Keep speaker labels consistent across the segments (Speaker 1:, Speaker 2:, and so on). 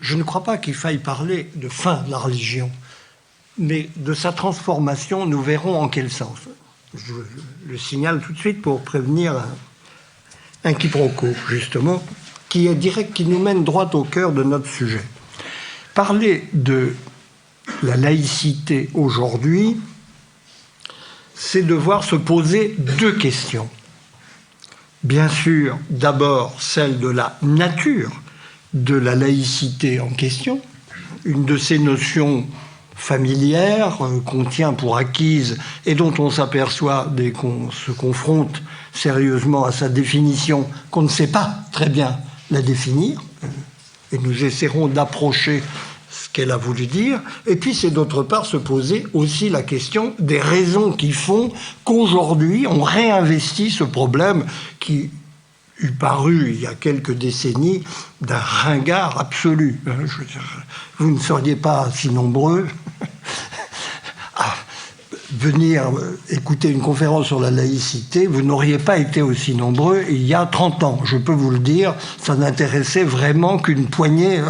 Speaker 1: je ne crois pas qu'il faille parler de fin de la religion, mais de sa transformation, nous verrons en quel sens. Je le signale tout de suite pour prévenir un quiproquo, justement, qui est direct, qui nous mène droit au cœur de notre sujet. Parler de la laïcité aujourd'hui, c'est devoir se poser deux questions. Bien sûr, d'abord celle de la nature de la laïcité en question, une de ces notions familières qu'on tient pour acquise et dont on s'aperçoit dès qu'on se confronte sérieusement à sa définition qu'on ne sait pas très bien la définir, et nous essaierons d'approcher ce qu'elle a voulu dire. Et puis c'est d'autre part se poser aussi la question des raisons qui font qu'aujourd'hui on réinvestit ce problème qui eût paru il y a quelques décennies d'un ringard absolu. Je veux dire, vous ne seriez pas si nombreux à venir écouter une conférence sur la laïcité, vous n'auriez pas été aussi nombreux il y a 30 ans. Je peux vous le dire, ça n'intéressait vraiment qu'une poignée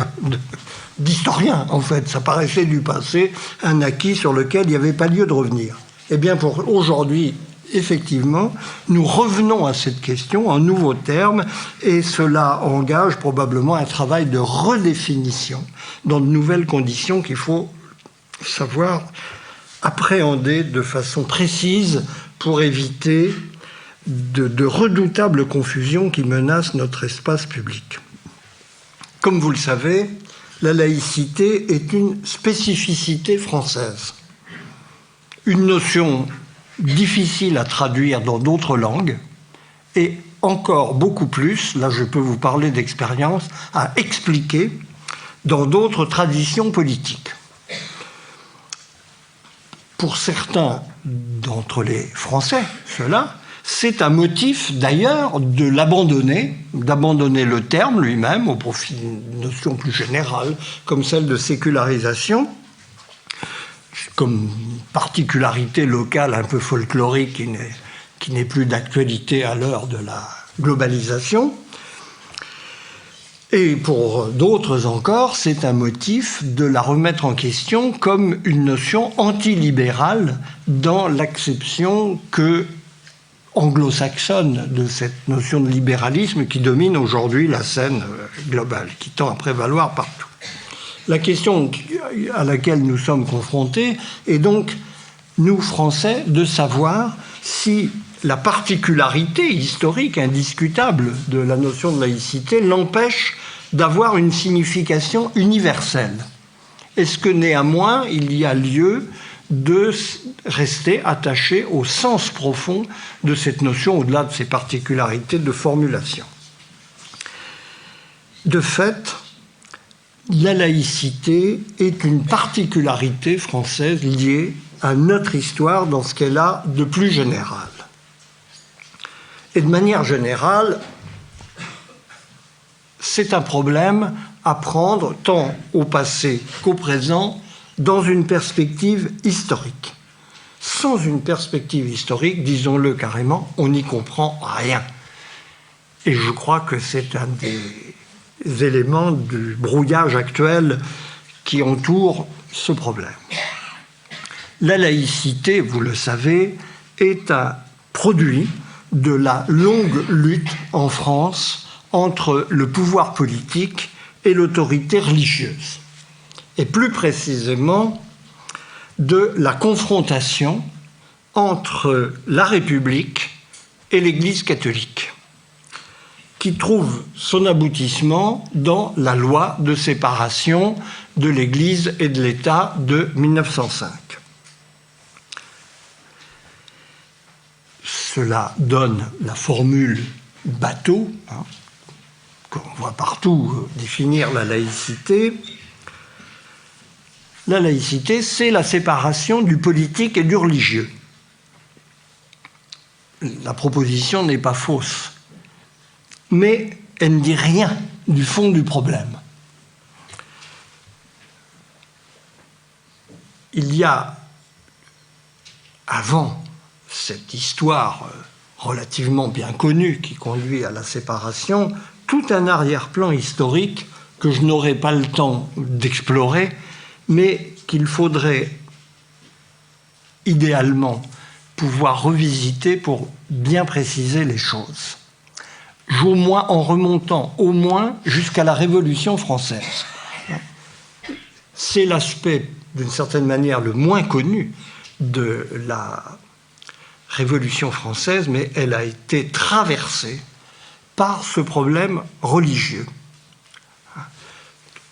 Speaker 1: d'historiens, en fait. Ça paraissait du passé, un acquis sur lequel il n'y avait pas lieu de revenir. Eh bien, pour aujourd'hui, effectivement, nous revenons à cette question en nouveaux termes, et cela engage probablement un travail de redéfinition dans de nouvelles conditions qu'il faut savoir appréhender de façon précise pour éviter de redoutables confusions qui menacent notre espace public. Comme vous le savez, la laïcité est une spécificité française, une notion difficile à traduire dans d'autres langues et encore beaucoup plus, là je peux vous parler d'expérience, à expliquer dans d'autres traditions politiques. Pour certains d'entre les Français, cela, c'est un motif d'ailleurs de l'abandonner, d'abandonner le terme lui-même au profit d'une notion plus générale comme celle de sécularisation, comme particularité locale un peu folklorique qui n'est plus d'actualité à l'heure de la globalisation. Et pour d'autres encore, c'est un motif de la remettre en question comme une notion antilibérale dans l'acception anglo-saxonne de cette notion de libéralisme qui domine aujourd'hui la scène globale, qui tend à prévaloir partout. La question à laquelle nous sommes confrontés est donc, nous Français, de savoir si la particularité historique indiscutable de la notion de laïcité l'empêche d'avoir une signification universelle. Est-ce que néanmoins il y a lieu de rester attaché au sens profond de cette notion au-delà de ses particularités de formulation? De fait, la laïcité est une particularité française liée à notre histoire dans ce qu'elle a de plus général. Et de manière générale, c'est un problème à prendre tant au passé qu'au présent dans une perspective historique. Sans une perspective historique, disons-le carrément, on n'y comprend rien. Et je crois que c'est un des éléments du brouillage actuel qui entoure ce problème. La laïcité, vous le savez, est un produit de la longue lutte en France entre le pouvoir politique et l'autorité religieuse. Et plus précisément, de la confrontation entre la République et l'Église catholique, qui trouve son aboutissement dans la loi de séparation de l'Église et de l'État de 1905. Cela donne la formule bateau, qu'on voit partout définir la laïcité. La laïcité, c'est la séparation du politique et du religieux. La proposition n'est pas fausse, mais elle ne dit rien du fond du problème. Il y a, avant cette histoire relativement bien connue qui conduit à la séparation, tout un arrière-plan historique que je n'aurai pas le temps d'explorer, mais qu'il faudrait idéalement pouvoir revisiter pour bien préciser les choses. En remontant au moins jusqu'à la Révolution française. C'est l'aspect, d'une certaine manière, le moins connu de la Révolution française, mais elle a été traversée par ce problème religieux.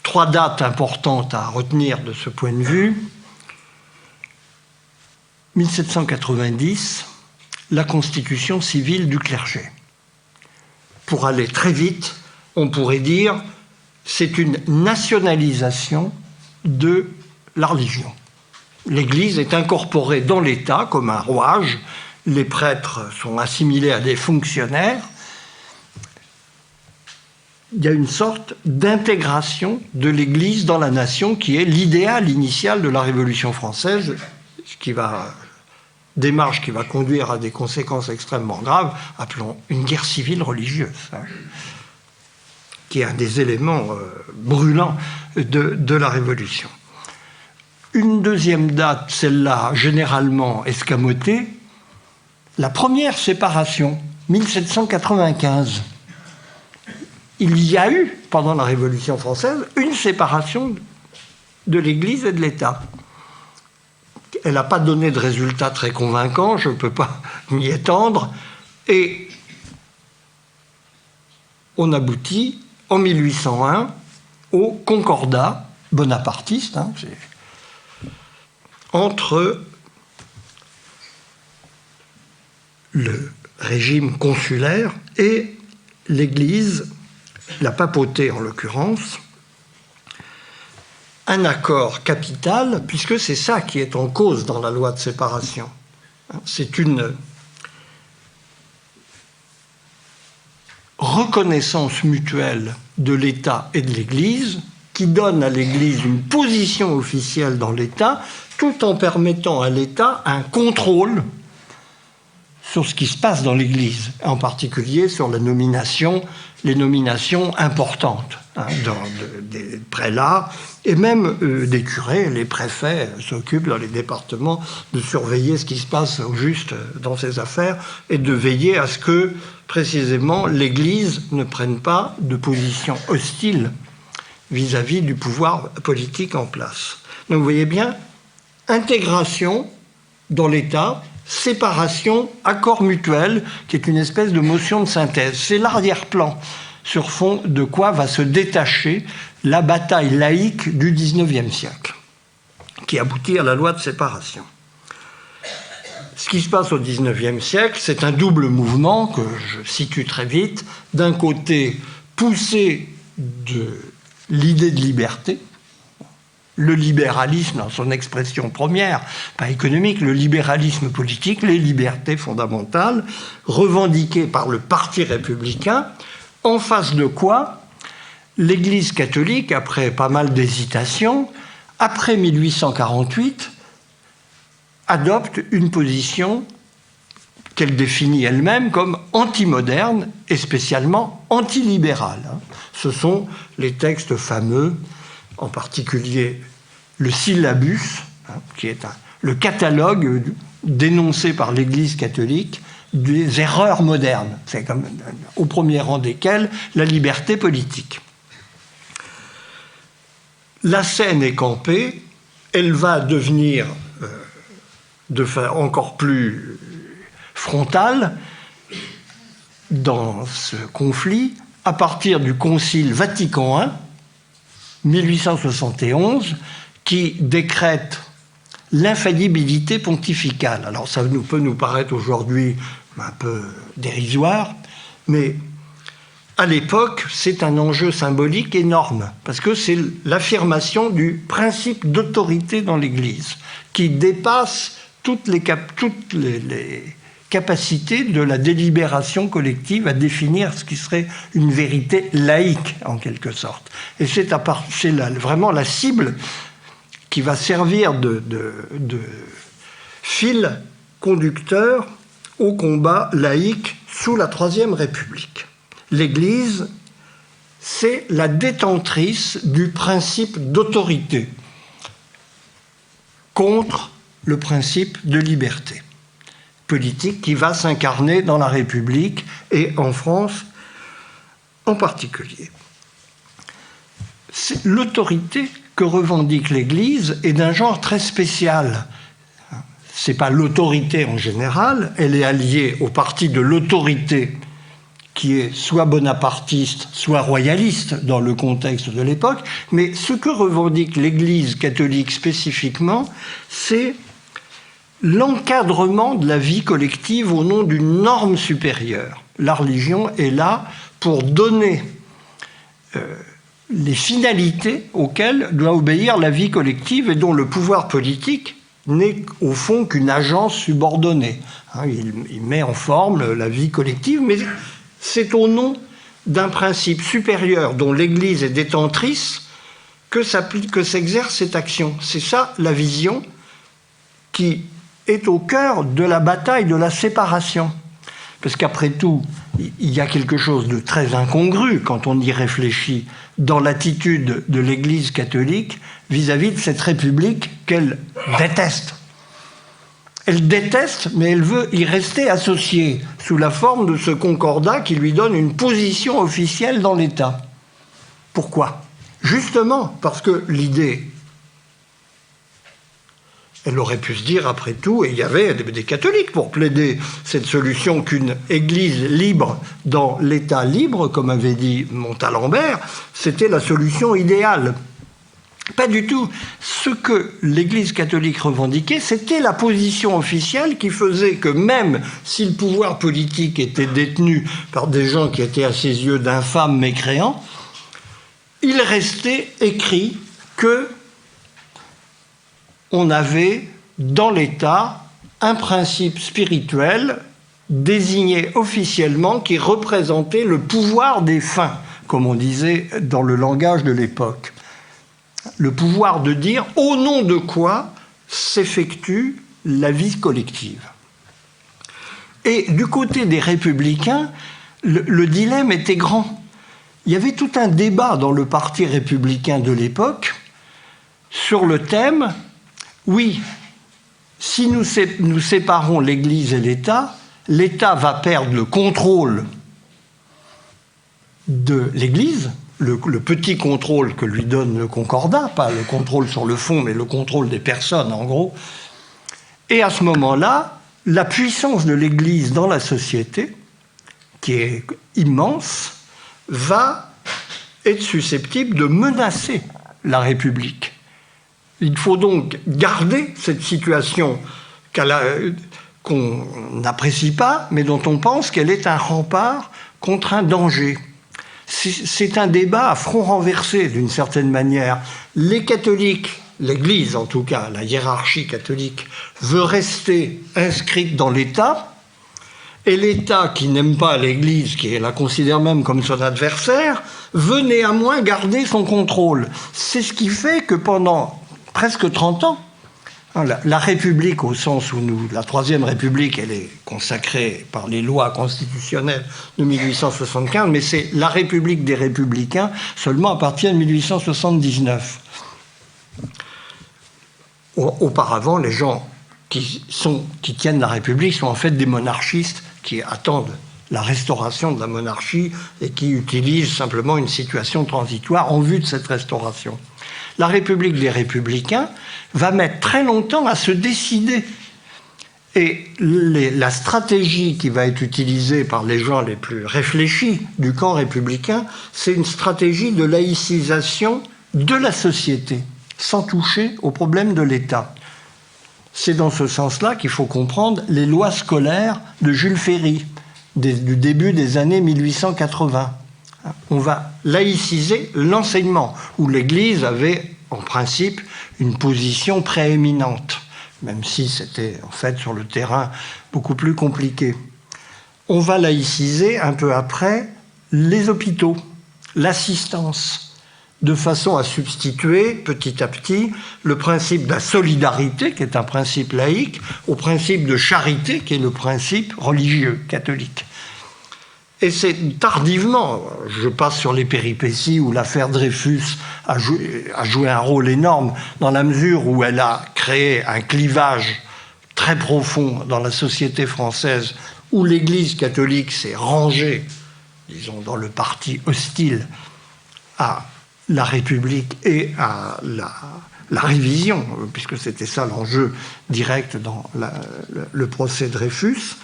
Speaker 1: 3 dates importantes à retenir de ce point de vue. 1790, la constitution civile du clergé. Pour aller très vite, on pourrait dire c'est une nationalisation de la religion. L'Église est incorporée dans l'État comme un rouage, les prêtres sont assimilés à des fonctionnaires. Il y a une sorte d'intégration de l'Église dans la nation qui est l'idéal initial de la Révolution française, démarche qui va conduire à des conséquences extrêmement graves, appelons une guerre civile religieuse, qui est un des éléments brûlants de la Révolution. Une deuxième date, celle-là généralement escamotée, la première séparation, 1795. Il y a eu, pendant la Révolution française, une séparation de l'Église et de l'État. Elle n'a pas donné de résultats très convaincants, je ne peux pas m'y étendre, et on aboutit en 1801 au concordat bonapartiste entre le régime consulaire et l'Église, la papauté en l'occurrence, un accord capital, puisque c'est ça qui est en cause dans la loi de séparation. C'est une reconnaissance mutuelle de l'État et de l'Église qui donne à l'Église une position officielle dans l'État tout en permettant à l'État un contrôle sur ce qui se passe dans l'Église, en particulier sur les nominations importantes des prélats et même des curés. Les préfets s'occupent dans les départements de surveiller ce qui se passe au juste dans ces affaires et de veiller à ce que, précisément, l'Église ne prenne pas de position hostile vis-à-vis du pouvoir politique en place. Donc vous voyez bien, intégration dans l'État, séparation, accord mutuel, qui est une espèce de motion de synthèse. C'est l'arrière-plan sur fond de quoi va se détacher la bataille laïque du XIXe siècle, qui aboutit à la loi de séparation. Ce qui se passe au XIXe siècle, c'est un double mouvement que je situe très vite. D'un côté, poussé de l'idée de liberté, le libéralisme dans son expression première, pas économique, le libéralisme politique, les libertés fondamentales, revendiquées par le Parti républicain, en face de quoi l'Église catholique, après pas mal d'hésitations, après 1848, adopte une position qu'elle définit elle-même comme anti-moderne et spécialement antilibérale. Ce sont les textes fameux, en particulier le syllabus, qui est le catalogue dénoncé par l'Église catholique des erreurs modernes, c'est comme au premier rang desquelles la liberté politique. La scène est campée, elle va devenir de façon encore plus frontale dans ce conflit à partir du Concile Vatican I, 1871, qui décrète l'infaillibilité pontificale. Alors ça peut nous paraître aujourd'hui un peu dérisoire, mais à l'époque, c'est un enjeu symbolique énorme, parce que c'est l'affirmation du principe d'autorité dans l'Église, qui dépasse toutes les capacités de la délibération collective à définir ce qui serait une vérité laïque, en quelque sorte. Et c'est vraiment la cible qui va servir de fil conducteur au combat laïque sous la Troisième République. L'Église c'est la détentrice du principe d'autorité contre le principe de liberté politique qui va s'incarner dans la République et en France en particulier. L'autorité que revendique l'Église est d'un genre très spécial. Ce n'est pas l'autorité en général, elle est alliée au parti de l'autorité qui est soit bonapartiste, soit royaliste dans le contexte de l'époque, mais ce que revendique l'Église catholique spécifiquement, c'est l'encadrement de la vie collective au nom d'une norme supérieure. La religion est là pour donner les finalités auxquelles doit obéir la vie collective et dont le pouvoir politique n'est au fond qu'une agence subordonnée. Il met en forme la vie collective, mais c'est au nom d'un principe supérieur dont l'Église est détentrice que s'exerce cette action. C'est ça la vision qui est au cœur de la bataille de la séparation. Parce qu'après tout, il y a quelque chose de très incongru quand on y réfléchit dans l'attitude de l'Église catholique vis-à-vis de cette République qu'elle déteste. Elle déteste, mais elle veut y rester associée sous la forme de ce concordat qui lui donne une position officielle dans l'État. Pourquoi ? Justement parce que l'idée, elle aurait pu se dire, après tout, et il y avait des catholiques pour plaider cette solution qu'une église libre dans l'État libre, comme avait dit Montalembert, c'était la solution idéale. Pas du tout. Ce que l'Église catholique revendiquait, c'était la position officielle qui faisait que même si le pouvoir politique était détenu par des gens qui étaient à ses yeux d'infâmes mécréants, il restait écrit que on avait dans l'État un principe spirituel désigné officiellement qui représentait le pouvoir des fins, comme on disait dans le langage de l'époque. Le pouvoir de dire au nom de quoi s'effectue la vie collective. Et du côté des républicains, le dilemme était grand. Il y avait tout un débat dans le parti républicain de l'époque sur le thème « Oui, si nous séparons l'Église et l'État, l'État va perdre le contrôle de l'Église, le petit contrôle que lui donne le concordat, pas le contrôle sur le fond, mais le contrôle des personnes, en gros. Et à ce moment-là, la puissance de l'Église dans la société, qui est immense, va être susceptible de menacer la République. Il faut donc garder cette situation qu'on n'apprécie pas, mais dont on pense qu'elle est un rempart contre un danger. C'est un débat à front renversé, d'une certaine manière. Les catholiques, l'Église en tout cas, la hiérarchie catholique, veut rester inscrite dans l'État, et l'État, qui n'aime pas l'Église, qui la considère même comme son adversaire, veut néanmoins garder son contrôle. C'est ce qui fait que pendant presque 30 ans, la République, au sens où la Troisième République, elle est consacrée par les lois constitutionnelles de 1875, mais c'est la République des Républicains seulement à partir de 1879. Auparavant, les gens qui tiennent la République sont en fait des monarchistes qui attendent la restauration de la monarchie et qui utilisent simplement une situation transitoire en vue de cette restauration. La République des Républicains va mettre très longtemps à se décider. Et la stratégie qui va être utilisée par les gens les plus réfléchis du camp républicain, c'est une stratégie de laïcisation de la société, sans toucher aux problèmes de l'État. C'est dans ce sens-là qu'il faut comprendre les lois scolaires de Jules Ferry, du début des années 1880. On va laïciser l'enseignement, où l'Église avait en principe une position prééminente, même si c'était en fait sur le terrain beaucoup plus compliqué. On va laïciser un peu après les hôpitaux, l'assistance, de façon à substituer petit à petit le principe de la solidarité, qui est un principe laïque, au principe de charité, qui est le principe religieux catholique. Et c'est tardivement, je passe sur les péripéties où l'affaire Dreyfus a joué un rôle énorme dans la mesure où elle a créé un clivage très profond dans la société française où l'Église catholique s'est rangée, disons, dans le parti hostile à la République et à la révision, puisque c'était ça l'enjeu direct dans le procès Dreyfus.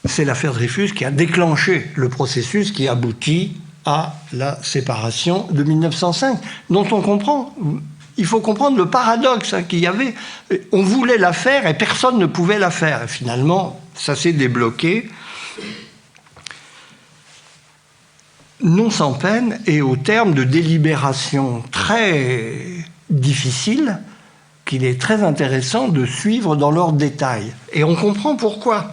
Speaker 1: C'est l'affaire Dreyfus qui a déclenché le processus qui aboutit à la séparation de 1905, dont on comprend, il faut comprendre le paradoxe qu'il y avait. On voulait la faire et personne ne pouvait la faire. Et finalement, ça s'est débloqué, non sans peine et au terme de délibérations très difficiles qu'il est très intéressant de suivre dans leurs détails. Et on comprend pourquoi.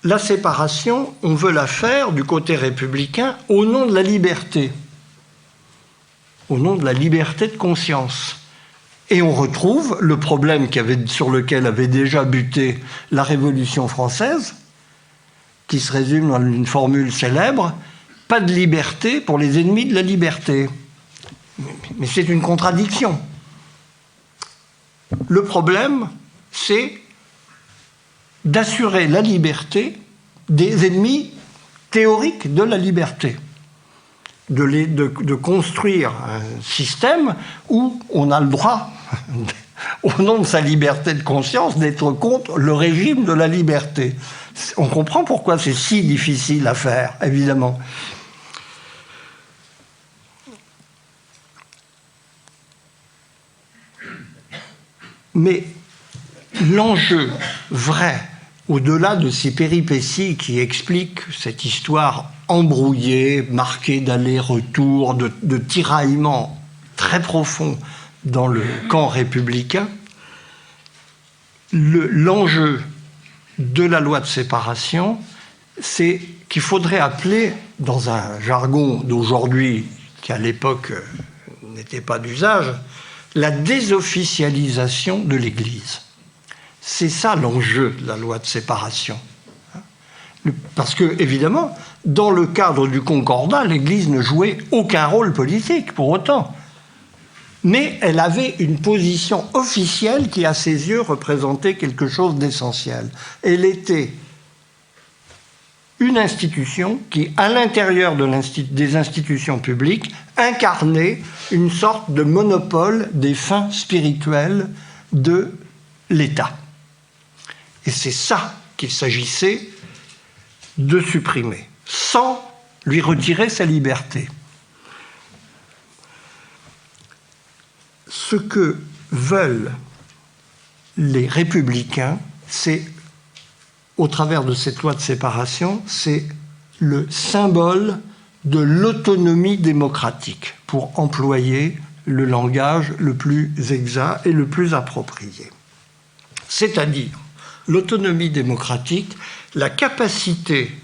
Speaker 1: La séparation, on veut la faire du côté républicain au nom de la liberté, au nom de la liberté de conscience. Et on retrouve le problème sur lequel avait déjà buté la Révolution française, qui se résume dans une formule célèbre, « pas de liberté pour les ennemis de la liberté ». Mais c'est une contradiction. Le problème, c'est d'assurer la liberté des ennemis théoriques de la liberté, de construire un système où on a le droit, au nom de sa liberté de conscience, d'être contre le régime de la liberté. On comprend pourquoi c'est si difficile à faire, évidemment. Mais l'enjeu vrai, au-delà de ces péripéties qui expliquent cette histoire embrouillée, marquée d'allers-retours, de tiraillements très profonds dans le camp républicain, l'enjeu de la loi de séparation, c'est qu'il faudrait appeler, dans un jargon d'aujourd'hui, qui à l'époque n'était pas d'usage, la désofficialisation de l'Église. C'est ça l'enjeu de la loi de séparation. Parce que, évidemment, dans le cadre du Concordat, l'Église ne jouait aucun rôle politique, pour autant. Mais elle avait une position officielle qui, à ses yeux, représentait quelque chose d'essentiel. Elle était une institution qui, à l'intérieur des institutions publiques, incarnait une sorte de monopole des fins spirituelles de l'État. Et c'est ça qu'il s'agissait de supprimer, sans lui retirer sa liberté. Ce que veulent les républicains, c'est, au travers de cette loi de séparation, c'est le symbole de l'autonomie démocratique, pour employer le langage le plus exact et le plus approprié. C'est-à-dire l'autonomie démocratique, la capacité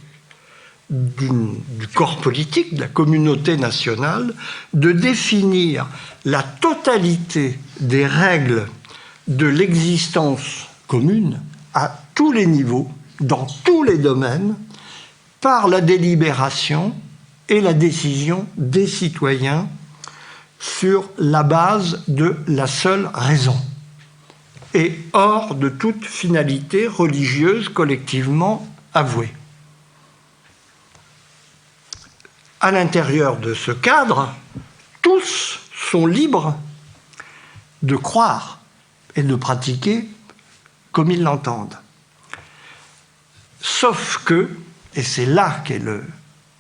Speaker 1: du corps politique, de la communauté nationale, de définir la totalité des règles de l'existence commune à tous les niveaux, dans tous les domaines, par la délibération et la décision des citoyens sur la base de la seule raison et hors de toute finalité religieuse collectivement avouée. À l'intérieur de ce cadre, tous sont libres de croire et de pratiquer comme ils l'entendent. Sauf que, et c'est là qu'est le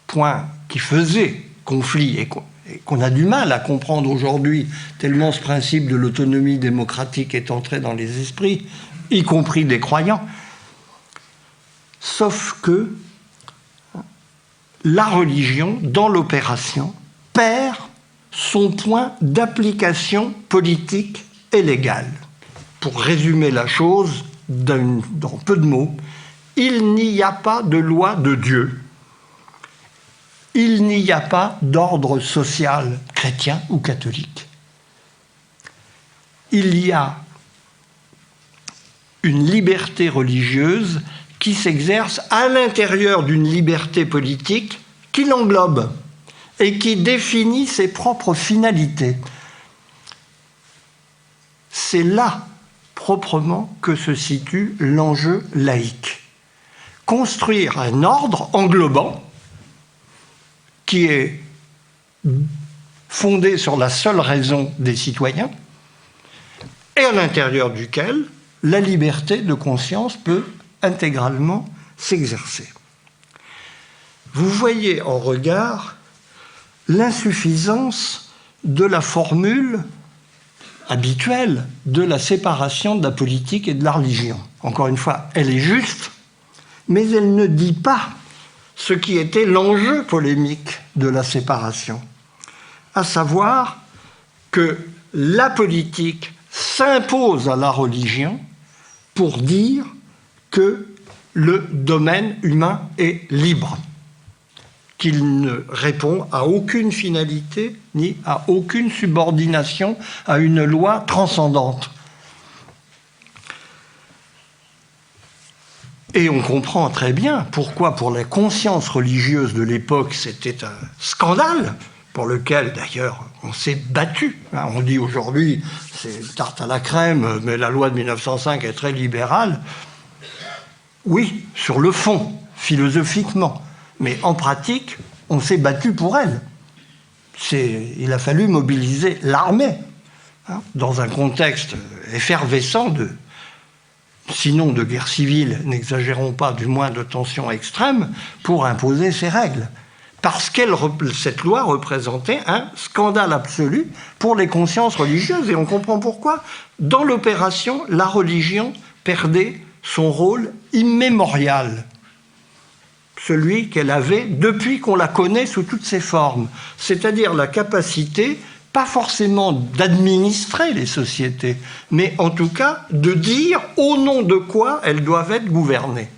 Speaker 1: point qui faisait conflit et qu'on a du mal à comprendre aujourd'hui, tellement ce principe de l'autonomie démocratique est entré dans les esprits, y compris des croyants, sauf que la religion, dans l'opération, perd son point d'application politique et légale. Pour résumer la chose dans peu de mots, il n'y a pas de loi de Dieu. Il n'y a pas d'ordre social chrétien ou catholique. Il y a une liberté religieuse qui s'exerce à l'intérieur d'une liberté politique qui l'englobe et qui définit ses propres finalités. C'est là, proprement, que se situe l'enjeu laïque. Construire un ordre englobant qui est fondé sur la seule raison des citoyens et à l'intérieur duquel la liberté de conscience peut intégralement s'exercer. Vous voyez en regard l'insuffisance de la formule habituelle de la séparation de la politique et de la religion. Encore une fois, elle est juste, mais elle ne dit pas ce qui était l'enjeu polémique de la séparation, à savoir que la politique s'impose à la religion pour dire que le domaine humain est libre, qu'il ne répond à aucune finalité ni à aucune subordination à une loi transcendante. Et on comprend très bien pourquoi, pour la conscience religieuse de l'époque, c'était un scandale, pour lequel, d'ailleurs, on s'est battu. On dit aujourd'hui, c'est une tarte à la crème, mais la loi de 1905 est très libérale. Oui, sur le fond, philosophiquement. Mais en pratique, on s'est battu pour elle. Il a fallu mobiliser l'armée, dans un contexte effervescent sinon de guerre civile, n'exagérons pas, du moins de tensions extrêmes, pour imposer ces règles. Parce que cette loi représentait un scandale absolu pour les consciences religieuses. Et on comprend pourquoi. Dans l'opération, la religion perdait son rôle immémorial, celui qu'elle avait depuis qu'on la connaît sous toutes ses formes, c'est-à-dire la capacité, pas forcément d'administrer les sociétés, mais en tout cas de dire au nom de quoi elles doivent être gouvernées.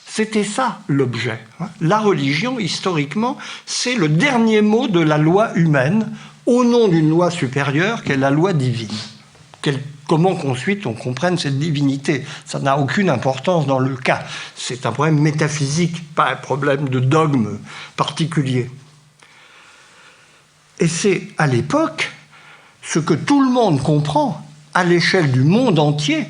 Speaker 1: C'était ça l'objet. La religion, historiquement, c'est le dernier mot de la loi humaine au nom d'une loi supérieure qu'est la loi divine. Comment qu'ensuite on comprenne cette divinité? Ça n'a aucune importance dans le cas. C'est un problème métaphysique, pas un problème de dogme particulier. Et c'est à l'époque ce que tout le monde comprend à l'échelle du monde entier.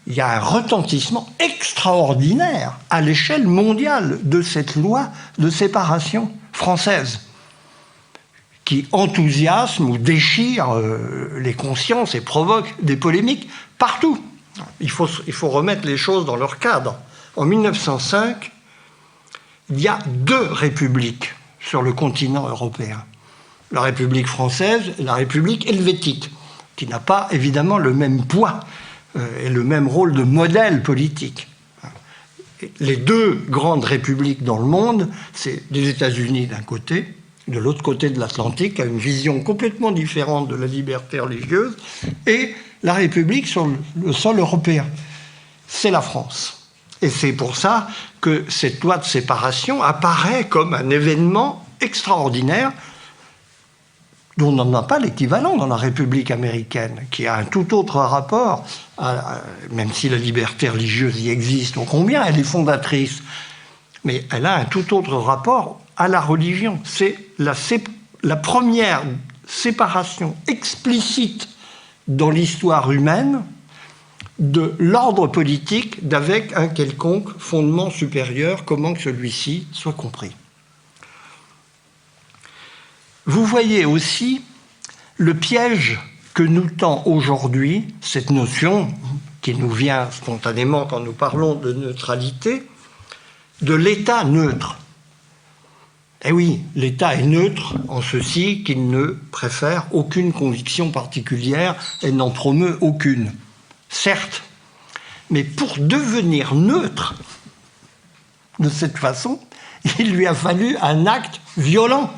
Speaker 1: Il y a un retentissement extraordinaire à l'échelle mondiale de cette loi de séparation française qui enthousiasme ou déchire les consciences et provoque des polémiques partout. Il faut remettre les choses dans leur cadre. En 1905, il y a 2 républiques sur le continent européen. La République française et la République helvétique, qui n'a pas évidemment le même poids et le même rôle de modèle politique. Les 2 grandes républiques dans le monde, c'est les États-Unis d'un côté, de l'autre côté de l'Atlantique, qui a une vision complètement différente de la liberté religieuse, et la République sur le sol européen. C'est la France. Et c'est pour ça que cette loi de séparation apparaît comme un événement extraordinaire dont on n'a pas l'équivalent dans la République américaine, qui a un tout autre rapport, même si la liberté religieuse y existe, ô combien elle est fondatrice, mais elle a un tout autre rapport à la religion. C'est la première séparation explicite dans l'histoire humaine de l'ordre politique d'avec un quelconque fondement supérieur, comment que celui-ci soit compris. Vous voyez aussi le piège que nous tend aujourd'hui cette notion, qui nous vient spontanément quand nous parlons de neutralité, de l'État neutre. Eh oui, l'État est neutre en ceci qu'il ne préfère aucune conviction particulière et n'en promeut aucune. Certes, mais pour devenir neutre de cette façon, il lui a fallu un acte violent,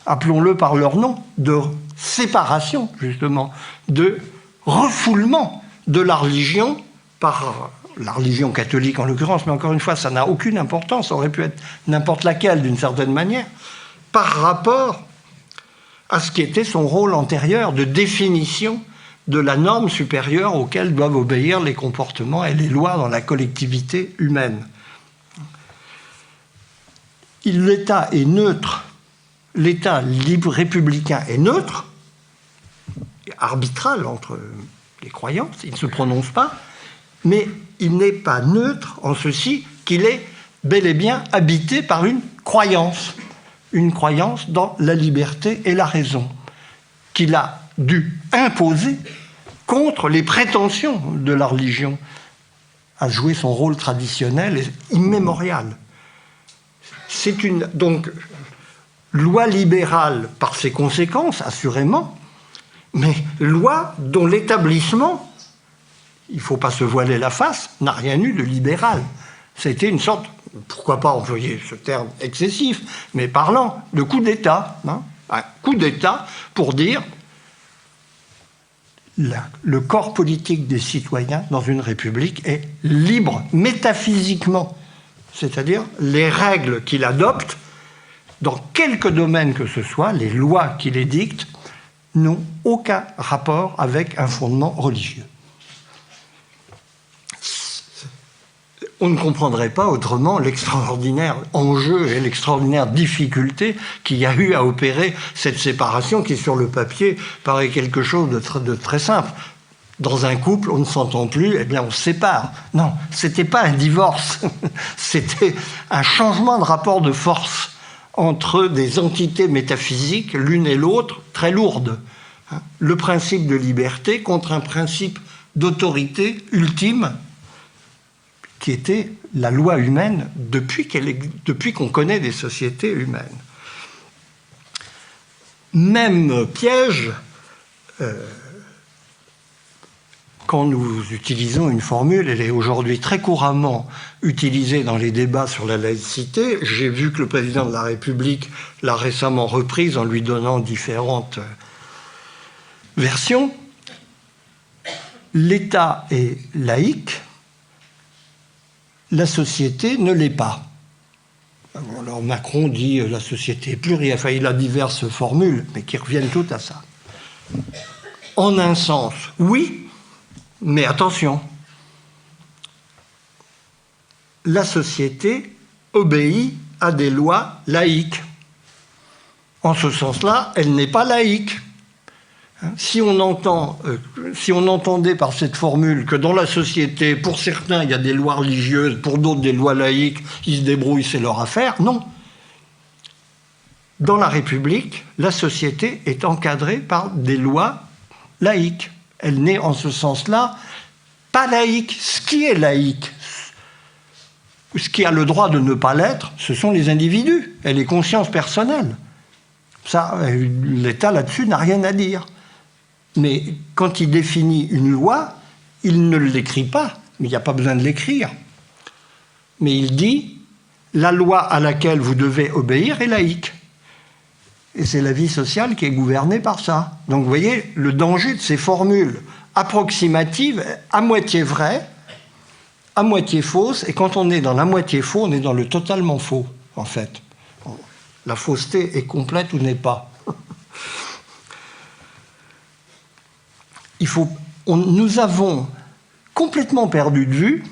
Speaker 1: appelons-le par leur nom, de séparation, justement, de refoulement de la religion par la religion catholique en l'occurrence, mais encore une fois, ça n'a aucune importance, ça aurait pu être n'importe laquelle d'une certaine manière, par rapport à ce qui était son rôle antérieur de définition de la norme supérieure auquel doivent obéir les comportements et les lois dans la collectivité humaine. L'État est neutre, l'État libre républicain est neutre, arbitral entre les croyances, il ne se prononce pas, mais il n'est pas neutre en ceci qu'il est bel et bien habité par une croyance dans la liberté et la raison, qu'il a dû imposer contre les prétentions de la religion à jouer son rôle traditionnel et immémorial. C'est une donc loi libérale par ses conséquences, assurément, mais loi dont l'établissement, il ne faut pas se voiler la face, n'a rien eu de libéral. C'était une sorte, pourquoi pas employer ce terme excessif, mais parlant de coup d'État. Un coup d'État pour dire le corps politique des citoyens dans une république est libre métaphysiquement. C'est-à-dire les règles qu'il adopte, dans quelque domaine que ce soit, les lois qu'il édicte, n'ont aucun rapport avec un fondement religieux. On ne comprendrait pas autrement l'extraordinaire enjeu et l'extraordinaire difficulté qu'il y a eu à opérer cette séparation qui, sur le papier, paraît quelque chose de très simple. Dans un couple, on ne s'entend plus, eh bien on se sépare. Non, c'était pas un divorce, c'était un changement de rapport de force entre des entités métaphysiques, l'une et l'autre, très lourdes. Le principe de liberté contre un principe d'autorité ultime qui était la loi humaine depuis qu'on connaît des sociétés humaines. Même piège, quand nous utilisons une formule, elle est aujourd'hui très couramment utilisée dans les débats sur la laïcité. J'ai vu que le président de la République l'a récemment reprise en lui donnant différentes versions. L'État est laïque, la société ne l'est pas. Alors Macron dit la société est plurielle, enfin il a diverses formules, mais qui reviennent toutes à ça. En un sens, oui, mais attention, la société obéit à des lois laïques. En ce sens-là, elle n'est pas laïque. Si on entendait par cette formule que dans la société, pour certains, il y a des lois religieuses, pour d'autres, des lois laïques, ils se débrouillent, c'est leur affaire, non. Dans la République, la société est encadrée par des lois laïques. Elle n'est en ce sens-là pas laïque. Ce qui est laïque, ce qui a le droit de ne pas l'être, ce sont les individus et les consciences personnelles. Ça, l'État là-dessus n'a rien à dire. Mais quand il définit une loi, il ne l'écrit pas, mais il n'y a pas besoin de l'écrire. Mais il dit, la loi à laquelle vous devez obéir est laïque. Et c'est la vie sociale qui est gouvernée par ça. Donc vous voyez le danger de ces formules approximatives, à moitié vraies, à moitié fausses, et quand on est dans la moitié faux, on est dans le totalement faux, en fait. La fausseté est complète ou n'est pas. Nous avons complètement perdu de vue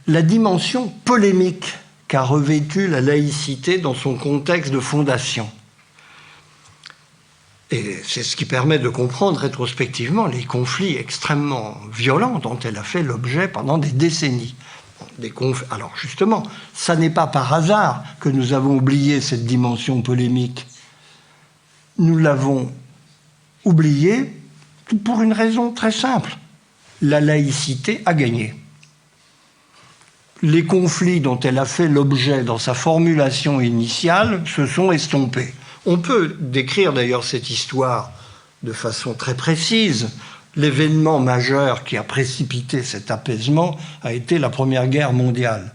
Speaker 1: la dimension polémique qu'a revêtue la laïcité dans son contexte de fondation. Et c'est ce qui permet de comprendre rétrospectivement les conflits extrêmement violents dont elle a fait l'objet pendant des décennies. Alors justement, ça n'est pas par hasard que nous avons oublié cette dimension polémique. Nous l'avons oubliée pour une raison très simple. La laïcité a gagné. Les conflits dont elle a fait l'objet dans sa formulation initiale se sont estompés. On peut décrire d'ailleurs cette histoire de façon très précise. L'événement majeur qui a précipité cet apaisement a été la Première Guerre mondiale.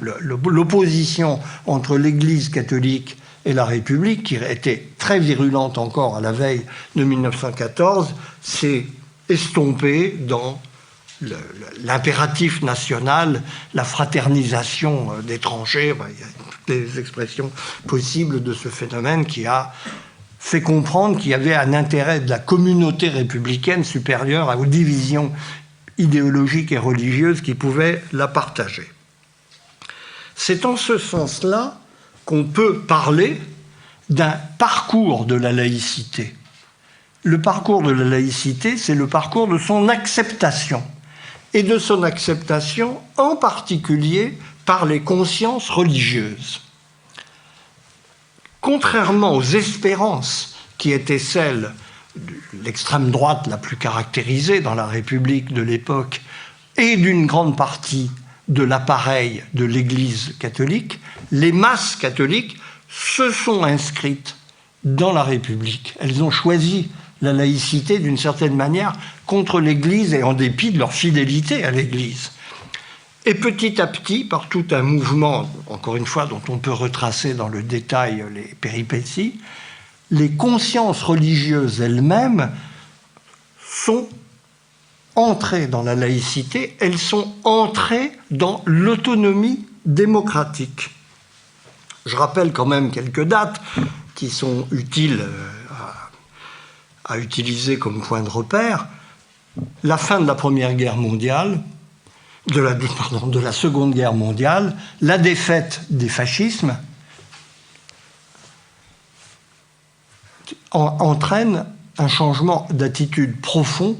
Speaker 1: L'opposition entre l'Église catholique et la République, qui était très virulente encore à la veille de 1914, s'est estompée dans l'impératif national, la fraternisation d'étrangers. Il y a toutes les expressions possibles de ce phénomène qui a fait comprendre qu'il y avait un intérêt de la communauté républicaine supérieur aux divisions idéologiques et religieuses qui pouvaient la partager. C'est en ce sens-là qu'on peut parler d'un parcours de la laïcité. Le parcours de la laïcité, c'est le parcours de son acceptation, et de son acceptation en particulier par les consciences religieuses. Contrairement aux espérances qui étaient celles de l'extrême droite la plus caractérisée dans la République de l'époque et d'une grande partie de l'appareil de l'Église catholique, les masses catholiques se sont inscrites dans la République. Elles ont choisi la laïcité d'une certaine manière contre l'Église et en dépit de leur fidélité à l'Église. Et petit à petit, par tout un mouvement, encore une fois, dont on peut retracer dans le détail les péripéties, les consciences religieuses elles-mêmes sont entrées dans la laïcité, elles sont entrées dans l'autonomie démocratique. Je rappelle quand même quelques dates qui sont utiles à utiliser comme point de repère. La fin de la Première Guerre mondiale, de la Seconde Guerre mondiale, la défaite des fascismes entraîne un changement d'attitude profond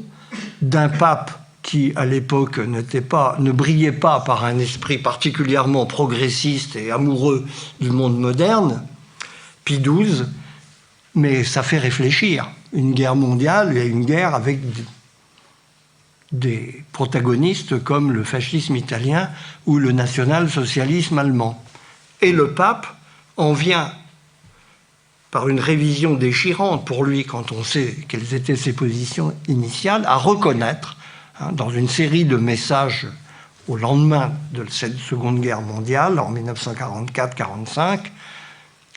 Speaker 1: d'un pape qui, à l'époque, ne brillait pas par un esprit particulièrement progressiste et amoureux du monde moderne, Pie XII, mais ça fait réfléchir. Une guerre mondiale et une guerre avec des protagonistes comme le fascisme italien ou le national-socialisme allemand. Et le pape en vient, par une révision déchirante pour lui, quand on sait quelles étaient ses positions initiales, à reconnaître, dans une série de messages au lendemain de cette Seconde Guerre mondiale, en 1944-45,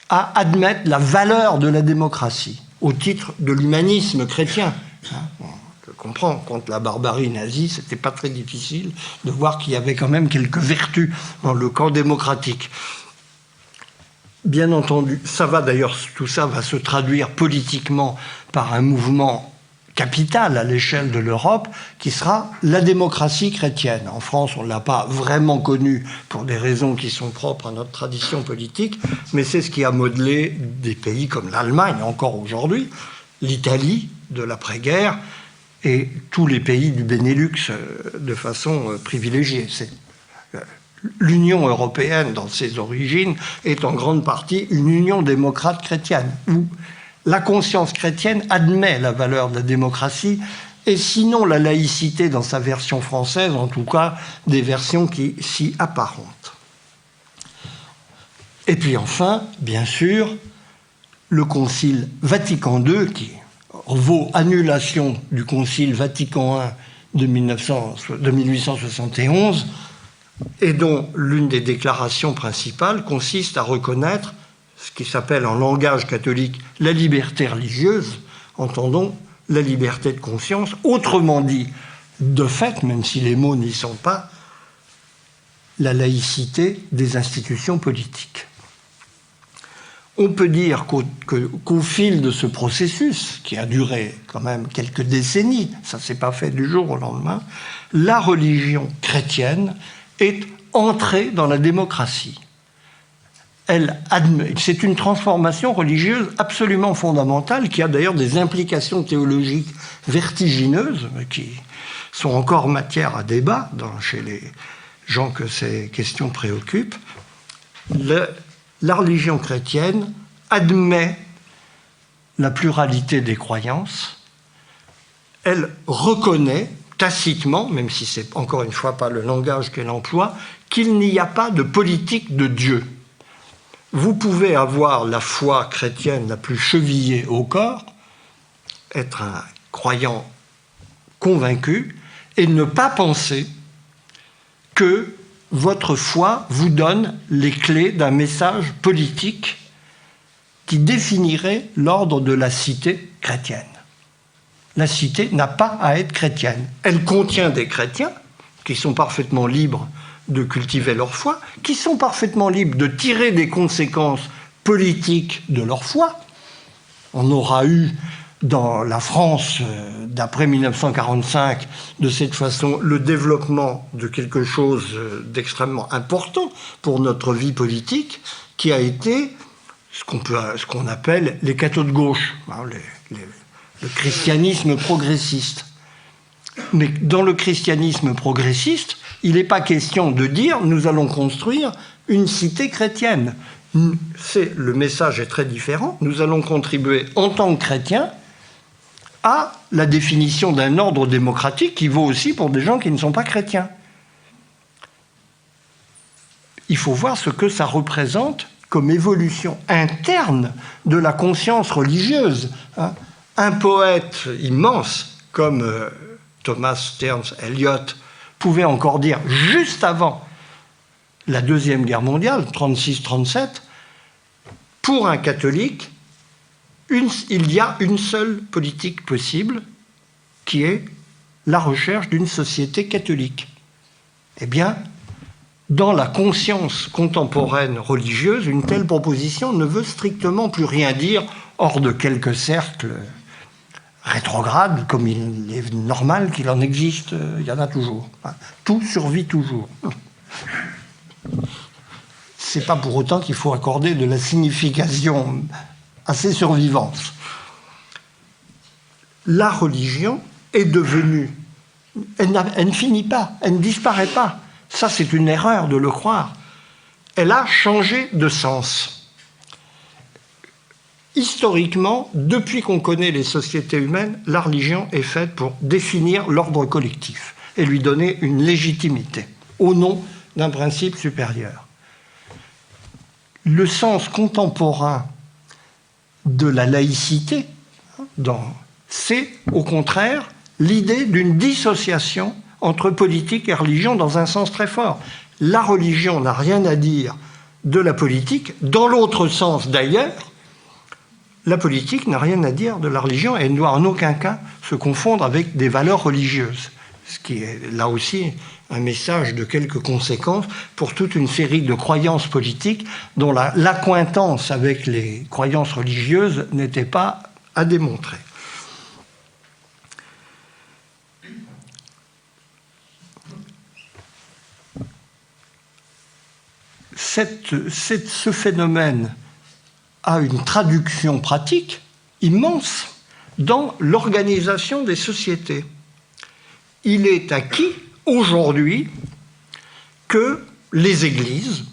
Speaker 1: à admettre la valeur de la démocratie, au titre de l'humanisme chrétien. Je comprends, contre la barbarie nazie, c'était pas très difficile de voir qu'il y avait quand même quelques vertus dans le camp démocratique. Bien entendu, tout ça va se traduire politiquement par un mouvement capital à l'échelle de l'Europe, qui sera la démocratie chrétienne. En France, on ne l'a pas vraiment connue pour des raisons qui sont propres à notre tradition politique, mais c'est ce qui a modelé des pays comme l'Allemagne, encore aujourd'hui, l'Italie de l'après-guerre, et tous les pays du Benelux de façon privilégiée. L'Union européenne, dans ses origines, est en grande partie une union démocrate chrétienne, où la conscience chrétienne admet la valeur de la démocratie, et sinon la laïcité dans sa version française, en tout cas des versions qui s'y apparentent. Et puis enfin, bien sûr, le Concile Vatican II, qui vaut annulation du Concile Vatican I de 1871, et dont l'une des déclarations principales consiste à reconnaître ce qui s'appelle en langage catholique la liberté religieuse, entendons la liberté de conscience, autrement dit, de fait, même si les mots n'y sont pas, la laïcité des institutions politiques. On peut dire qu'au fil de ce processus, qui a duré quand même quelques décennies, ça ne s'est pas fait du jour au lendemain, la religion chrétienne est entrée dans la démocratie. C'est une transformation religieuse absolument fondamentale, qui a d'ailleurs des implications théologiques vertigineuses, qui sont encore matière à débat chez les gens que ces questions préoccupent. La religion chrétienne admet la pluralité des croyances, elle reconnaît tacitement, même si c'est encore une fois pas le langage qu'elle emploie, qu'il n'y a pas de politique de Dieu. Vous pouvez avoir la foi chrétienne la plus chevillée au corps, être un croyant convaincu, et ne pas penser que votre foi vous donne les clés d'un message politique qui définirait l'ordre de la cité chrétienne. La cité n'a pas à être chrétienne. Elle contient des chrétiens qui sont parfaitement libres de cultiver leur foi, qui sont parfaitement libres de tirer des conséquences politiques de leur foi, On aura eu dans la France, d'après 1945, de cette façon, le développement de quelque chose d'extrêmement important pour notre vie politique, qui a été ce qu'on appelle les cathos de gauche, hein, le christianisme progressiste. Mais dans le christianisme progressiste, il n'est pas question de dire « nous allons construire une cité chrétienne ». Le message est très différent. Nous allons contribuer en tant que chrétiens à la définition d'un ordre démocratique qui vaut aussi pour des gens qui ne sont pas chrétiens. Il faut voir ce que ça représente comme évolution interne de la conscience religieuse. Un poète immense comme Thomas Stearns Eliot pouvait encore dire, juste avant la Deuxième Guerre mondiale, 36-37, pour un catholique, il y a une seule politique possible, qui est la recherche d'une société catholique. Eh bien, dans la conscience contemporaine religieuse, une telle proposition ne veut strictement plus rien dire, hors de quelques cercles rétrogrades, comme il est normal qu'il en existe, il y en a toujours. Tout survit toujours. C'est pas pour autant qu'il faut accorder de la signification à ces survivances. La religion est devenue... Elle ne finit pas, elle ne disparaît pas. Ça, c'est une erreur de le croire. Elle a changé de sens. Historiquement, depuis qu'on connaît les sociétés humaines, la religion est faite pour définir l'ordre collectif et lui donner une légitimité au nom d'un principe supérieur. Le sens contemporain de la laïcité, c'est au contraire l'idée d'une dissociation entre politique et religion dans un sens très fort. La religion n'a rien à dire de la politique, dans l'autre sens d'ailleurs, la politique n'a rien à dire de la religion et ne doit en aucun cas se confondre avec des valeurs religieuses, ce qui est là aussi un message de quelques conséquences pour toute une série de croyances politiques dont l'accointance avec les croyances religieuses n'était pas à démontrer. Ce phénomène a une traduction pratique immense dans l'organisation des sociétés. Il est acquis aujourd'hui que les églises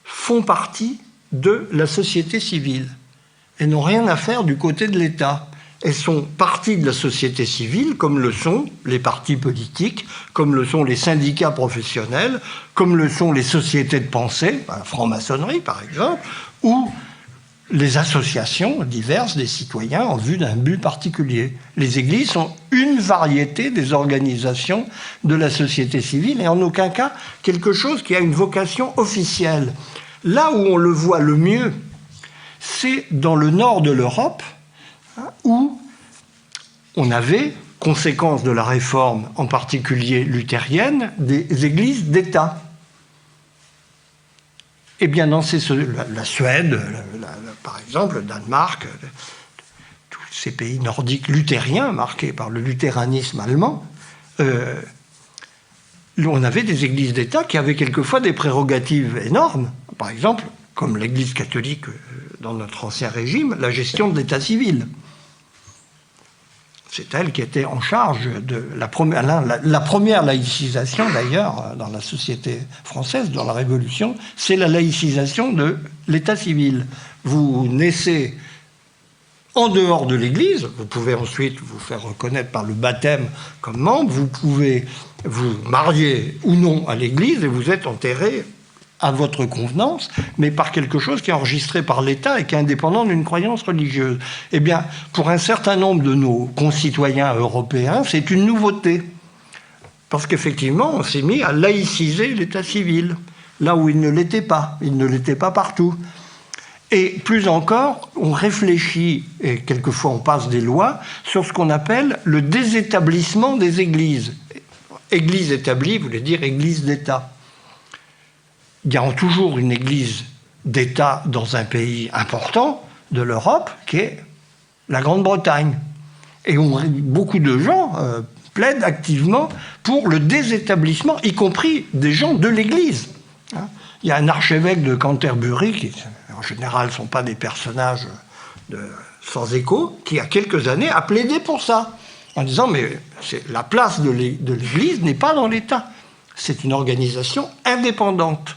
Speaker 1: font partie de la société civile et n'ont rien à faire du côté de l'État. Elles sont partie de la société civile, comme le sont les partis politiques, comme le sont les syndicats professionnels, comme le sont les sociétés de pensée, la franc-maçonnerie par exemple, ou les associations diverses des citoyens en vue d'un but particulier. Les églises sont une variété des organisations de la société civile et en aucun cas quelque chose qui a une vocation officielle. Là où on le voit le mieux, c'est dans le nord de l'Europe, où on avait, conséquence de la réforme, en particulier luthérienne, des églises d'État. Eh bien, dans la Suède, par exemple, le Danemark, tous ces pays nordiques luthériens, marqués par le luthéranisme allemand, on avait des églises d'État qui avaient quelquefois des prérogatives énormes. Par exemple, comme l'Église catholique dans notre ancien régime, la gestion de l'état civil. C'est elle qui était en charge de la première laïcisation, d'ailleurs, dans la société française, dans la Révolution, c'est la laïcisation de l'état civil. Vous naissez en dehors de l'Église, vous pouvez ensuite vous faire reconnaître par le baptême comme membre, vous pouvez vous marier ou non à l'Église et vous êtes enterré à votre convenance, mais par quelque chose qui est enregistré par l'État et qui est indépendant d'une croyance religieuse. Eh bien, pour un certain nombre de nos concitoyens européens, c'est une nouveauté. Parce qu'effectivement, on s'est mis à laïciser l'état civil, là où il ne l'était pas. Il ne l'était pas partout. Et plus encore, on réfléchit, et quelquefois on passe des lois, sur ce qu'on appelle le désétablissement des églises. Église établie voulait dire église d'État. Il y a toujours une église d'État dans un pays important de l'Europe qui est la Grande-Bretagne. Et beaucoup de gens plaident activement pour le désétablissement, y compris des gens de l'Église. Il y a un archevêque de Canterbury, qui en général ne sont pas des personnages sans écho, qui a quelques années a plaidé pour ça, en disant mais la place de l'Église n'est pas dans l'État. C'est une organisation indépendante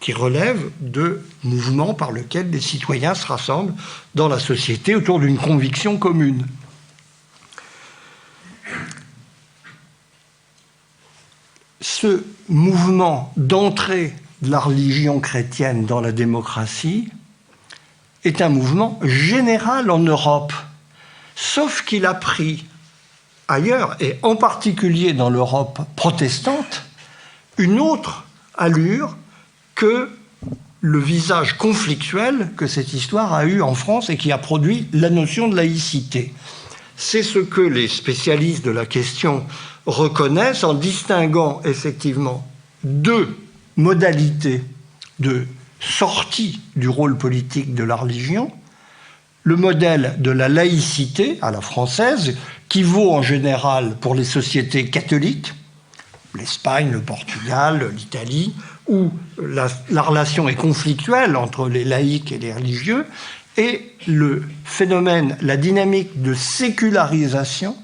Speaker 1: qui relève de mouvements par lesquels des citoyens se rassemblent dans la société autour d'une conviction commune. Ce mouvement d'entrée de la religion chrétienne dans la démocratie est un mouvement général en Europe, sauf qu'il a pris ailleurs, et en particulier dans l'Europe protestante, une autre allure que le visage conflictuel que cette histoire a eu en France et qui a produit la notion de laïcité. C'est ce que les spécialistes de la question reconnaissent en distinguant effectivement deux modalités de sortie du rôle politique de la religion. Le modèle de la laïcité à la française, qui vaut en général pour les sociétés catholiques, l'Espagne, le Portugal, l'Italie, où la relation est conflictuelle entre les laïcs et les religieux, et le phénomène, la dynamique de sécularisation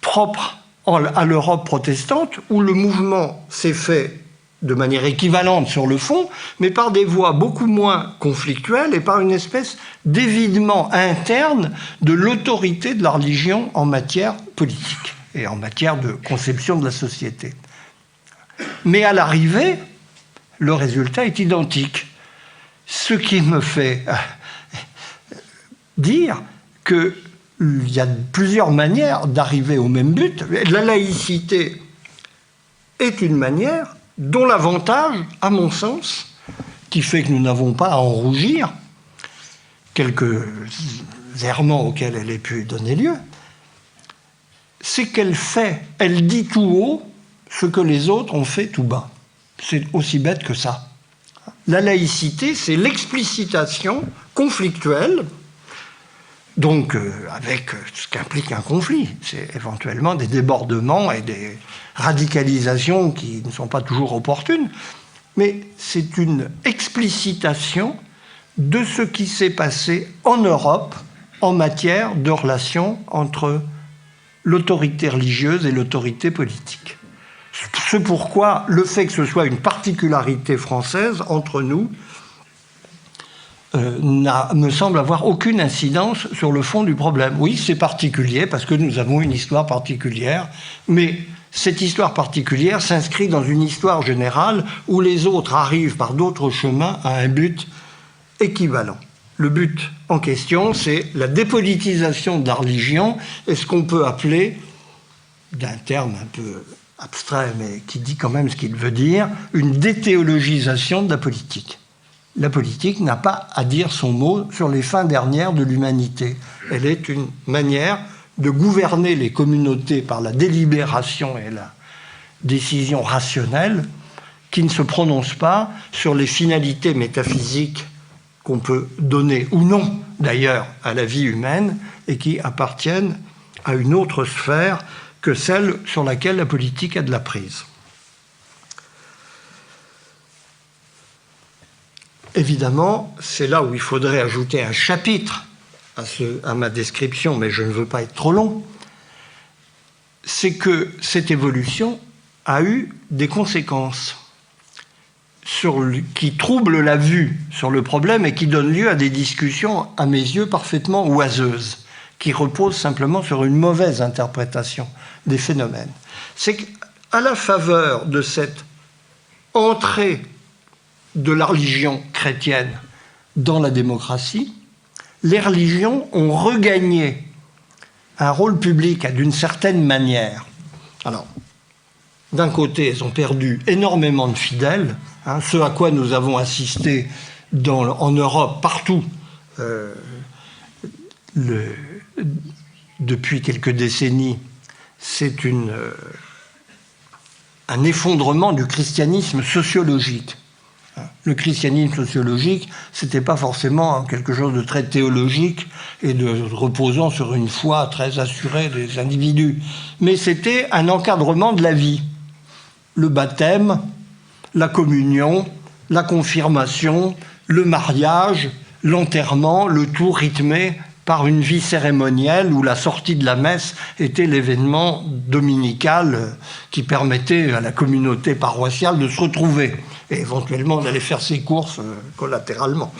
Speaker 1: propre à l'Europe protestante, où le mouvement s'est fait de manière équivalente sur le fond, mais par des voies beaucoup moins conflictuelles et par une espèce d'évidement interne de l'autorité de la religion en matière politique et en matière de conception de la société. Mais à l'arrivée, le résultat est identique. Ce qui me fait dire qu'il y a plusieurs manières d'arriver au même but. La laïcité est une manière dont l'avantage, à mon sens, qui fait que nous n'avons pas à en rougir, quelques errements auxquels elle ait pu donner lieu, c'est elle dit tout haut ce que les autres ont fait tout bas. C'est aussi bête que ça. La laïcité, c'est l'explicitation conflictuelle, donc avec ce qu'implique un conflit. C'est éventuellement des débordements et des radicalisations qui ne sont pas toujours opportunes, mais c'est une explicitation de ce qui s'est passé en Europe en matière de relations entre l'autorité religieuse et l'autorité politique. C'est pourquoi le fait que ce soit une particularité française entre nous me semble avoir aucune incidence sur le fond du problème. Oui, c'est particulier parce que nous avons une histoire particulière, mais cette histoire particulière s'inscrit dans une histoire générale où les autres arrivent par d'autres chemins à un but équivalent. Le but en question, c'est la dépolitisation de la religion et ce qu'on peut appeler, d'un terme un peu abstrait, mais qui dit quand même ce qu'il veut dire, une déthéologisation de la politique. La politique n'a pas à dire son mot sur les fins dernières de l'humanité. Elle est une manière de gouverner les communautés par la délibération et la décision rationnelle qui ne se prononce pas sur les finalités métaphysiques qu'on peut donner, ou non d'ailleurs, à la vie humaine et qui appartiennent à une autre sphère que celle sur laquelle la politique a de la prise. Évidemment, c'est là où il faudrait ajouter un chapitre à ma description, mais je ne veux pas être trop long, c'est que cette évolution a eu des conséquences qui troublent la vue sur le problème et qui donnent lieu à des discussions, à mes yeux, parfaitement oiseuses, qui reposent simplement sur une mauvaise interprétation des phénomènes. C'est qu'à la faveur de cette entrée de la religion chrétienne dans la démocratie, les religions ont regagné un rôle public d'une certaine manière. Alors, d'un côté, elles ont perdu énormément de fidèles, ce à quoi nous avons assisté en Europe, partout, depuis quelques décennies, c'est un effondrement du christianisme sociologique. Le christianisme sociologique, c'était pas forcément quelque chose de très théologique et de reposant sur une foi très assurée des individus, mais c'était un encadrement de la vie. Le baptême, la communion, la confirmation, le mariage, l'enterrement, le tout rythmé par une vie cérémonielle où la sortie de la messe était l'événement dominical qui permettait à la communauté paroissiale de se retrouver et éventuellement d'aller faire ses courses collatéralement.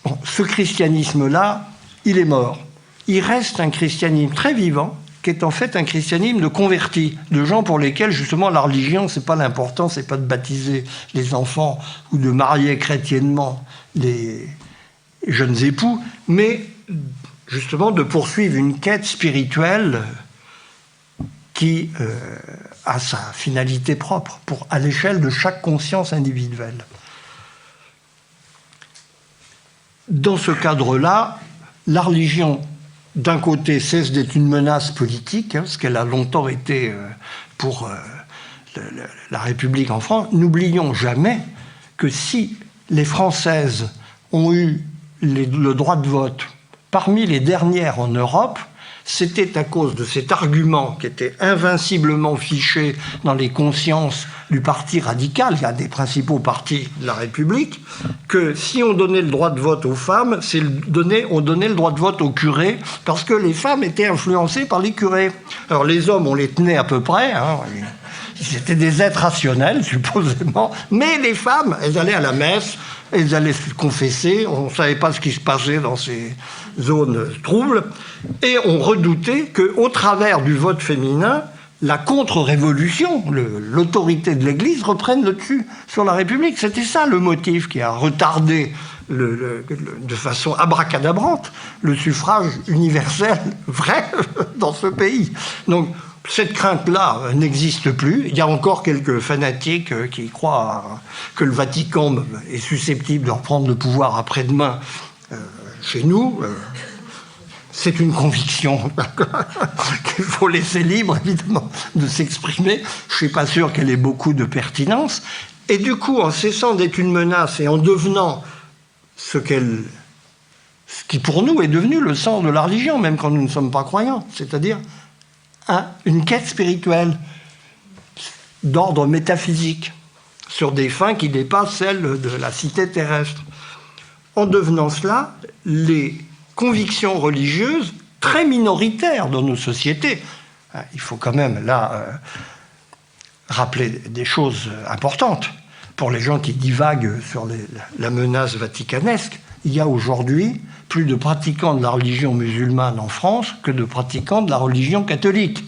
Speaker 1: Bon, ce christianisme-là, il est mort. Il reste un christianisme très vivant, qui est en fait un christianisme de convertis, de gens pour lesquels justement la religion, c'est pas l'important, c'est pas de baptiser les enfants ou de marier chrétiennement les jeunes époux, mais justement de poursuivre une quête spirituelle qui a sa finalité propre, à l'échelle de chaque conscience individuelle. Dans ce cadre-là, la religion, d'un côté, cesse d'être une menace politique, ce qu'elle a longtemps été pour la République en France. N'oublions jamais que si les Françaises ont eu le droit de vote parmi les dernières en Europe, c'était à cause de cet argument qui était invinciblement fiché dans les consciences du parti radical, un des principaux partis de la République, que si on donnait le droit de vote aux femmes, on donnait le droit de vote aux curés, parce que les femmes étaient influencées par les curés. Alors les hommes, on les tenait à peu près, c'était des êtres rationnels, supposément, mais les femmes, elles allaient à la messe, elles allaient se confesser, on ne savait pas ce qui se passait dans ces zones troubles, et on redoutait qu'au travers du vote féminin, la contre-révolution, l'autorité de l'Église reprenne le dessus sur la République. C'était ça le motif qui a retardé de façon abracadabrante le suffrage universel vrai dans ce pays. Donc cette crainte-là n'existe plus. Il y a encore quelques fanatiques qui croient que le Vatican est susceptible de reprendre le pouvoir après-demain chez nous. C'est une conviction qu'il faut laisser libre, évidemment, de s'exprimer. Je ne suis pas sûr qu'elle ait beaucoup de pertinence. Et du coup, en cessant d'être une menace et en devenant ce qui pour nous est devenu le sens de la religion, même quand nous ne sommes pas croyants, c'est-à-dire une quête spirituelle d'ordre métaphysique sur des fins qui dépassent celles de la cité terrestre. En devenant cela, les convictions religieuses très minoritaires dans nos sociétés, il faut quand même là rappeler des choses importantes pour les gens qui divaguent sur la menace vaticanesque. Il y a aujourd'hui plus de pratiquants de la religion musulmane en France que de pratiquants de la religion catholique.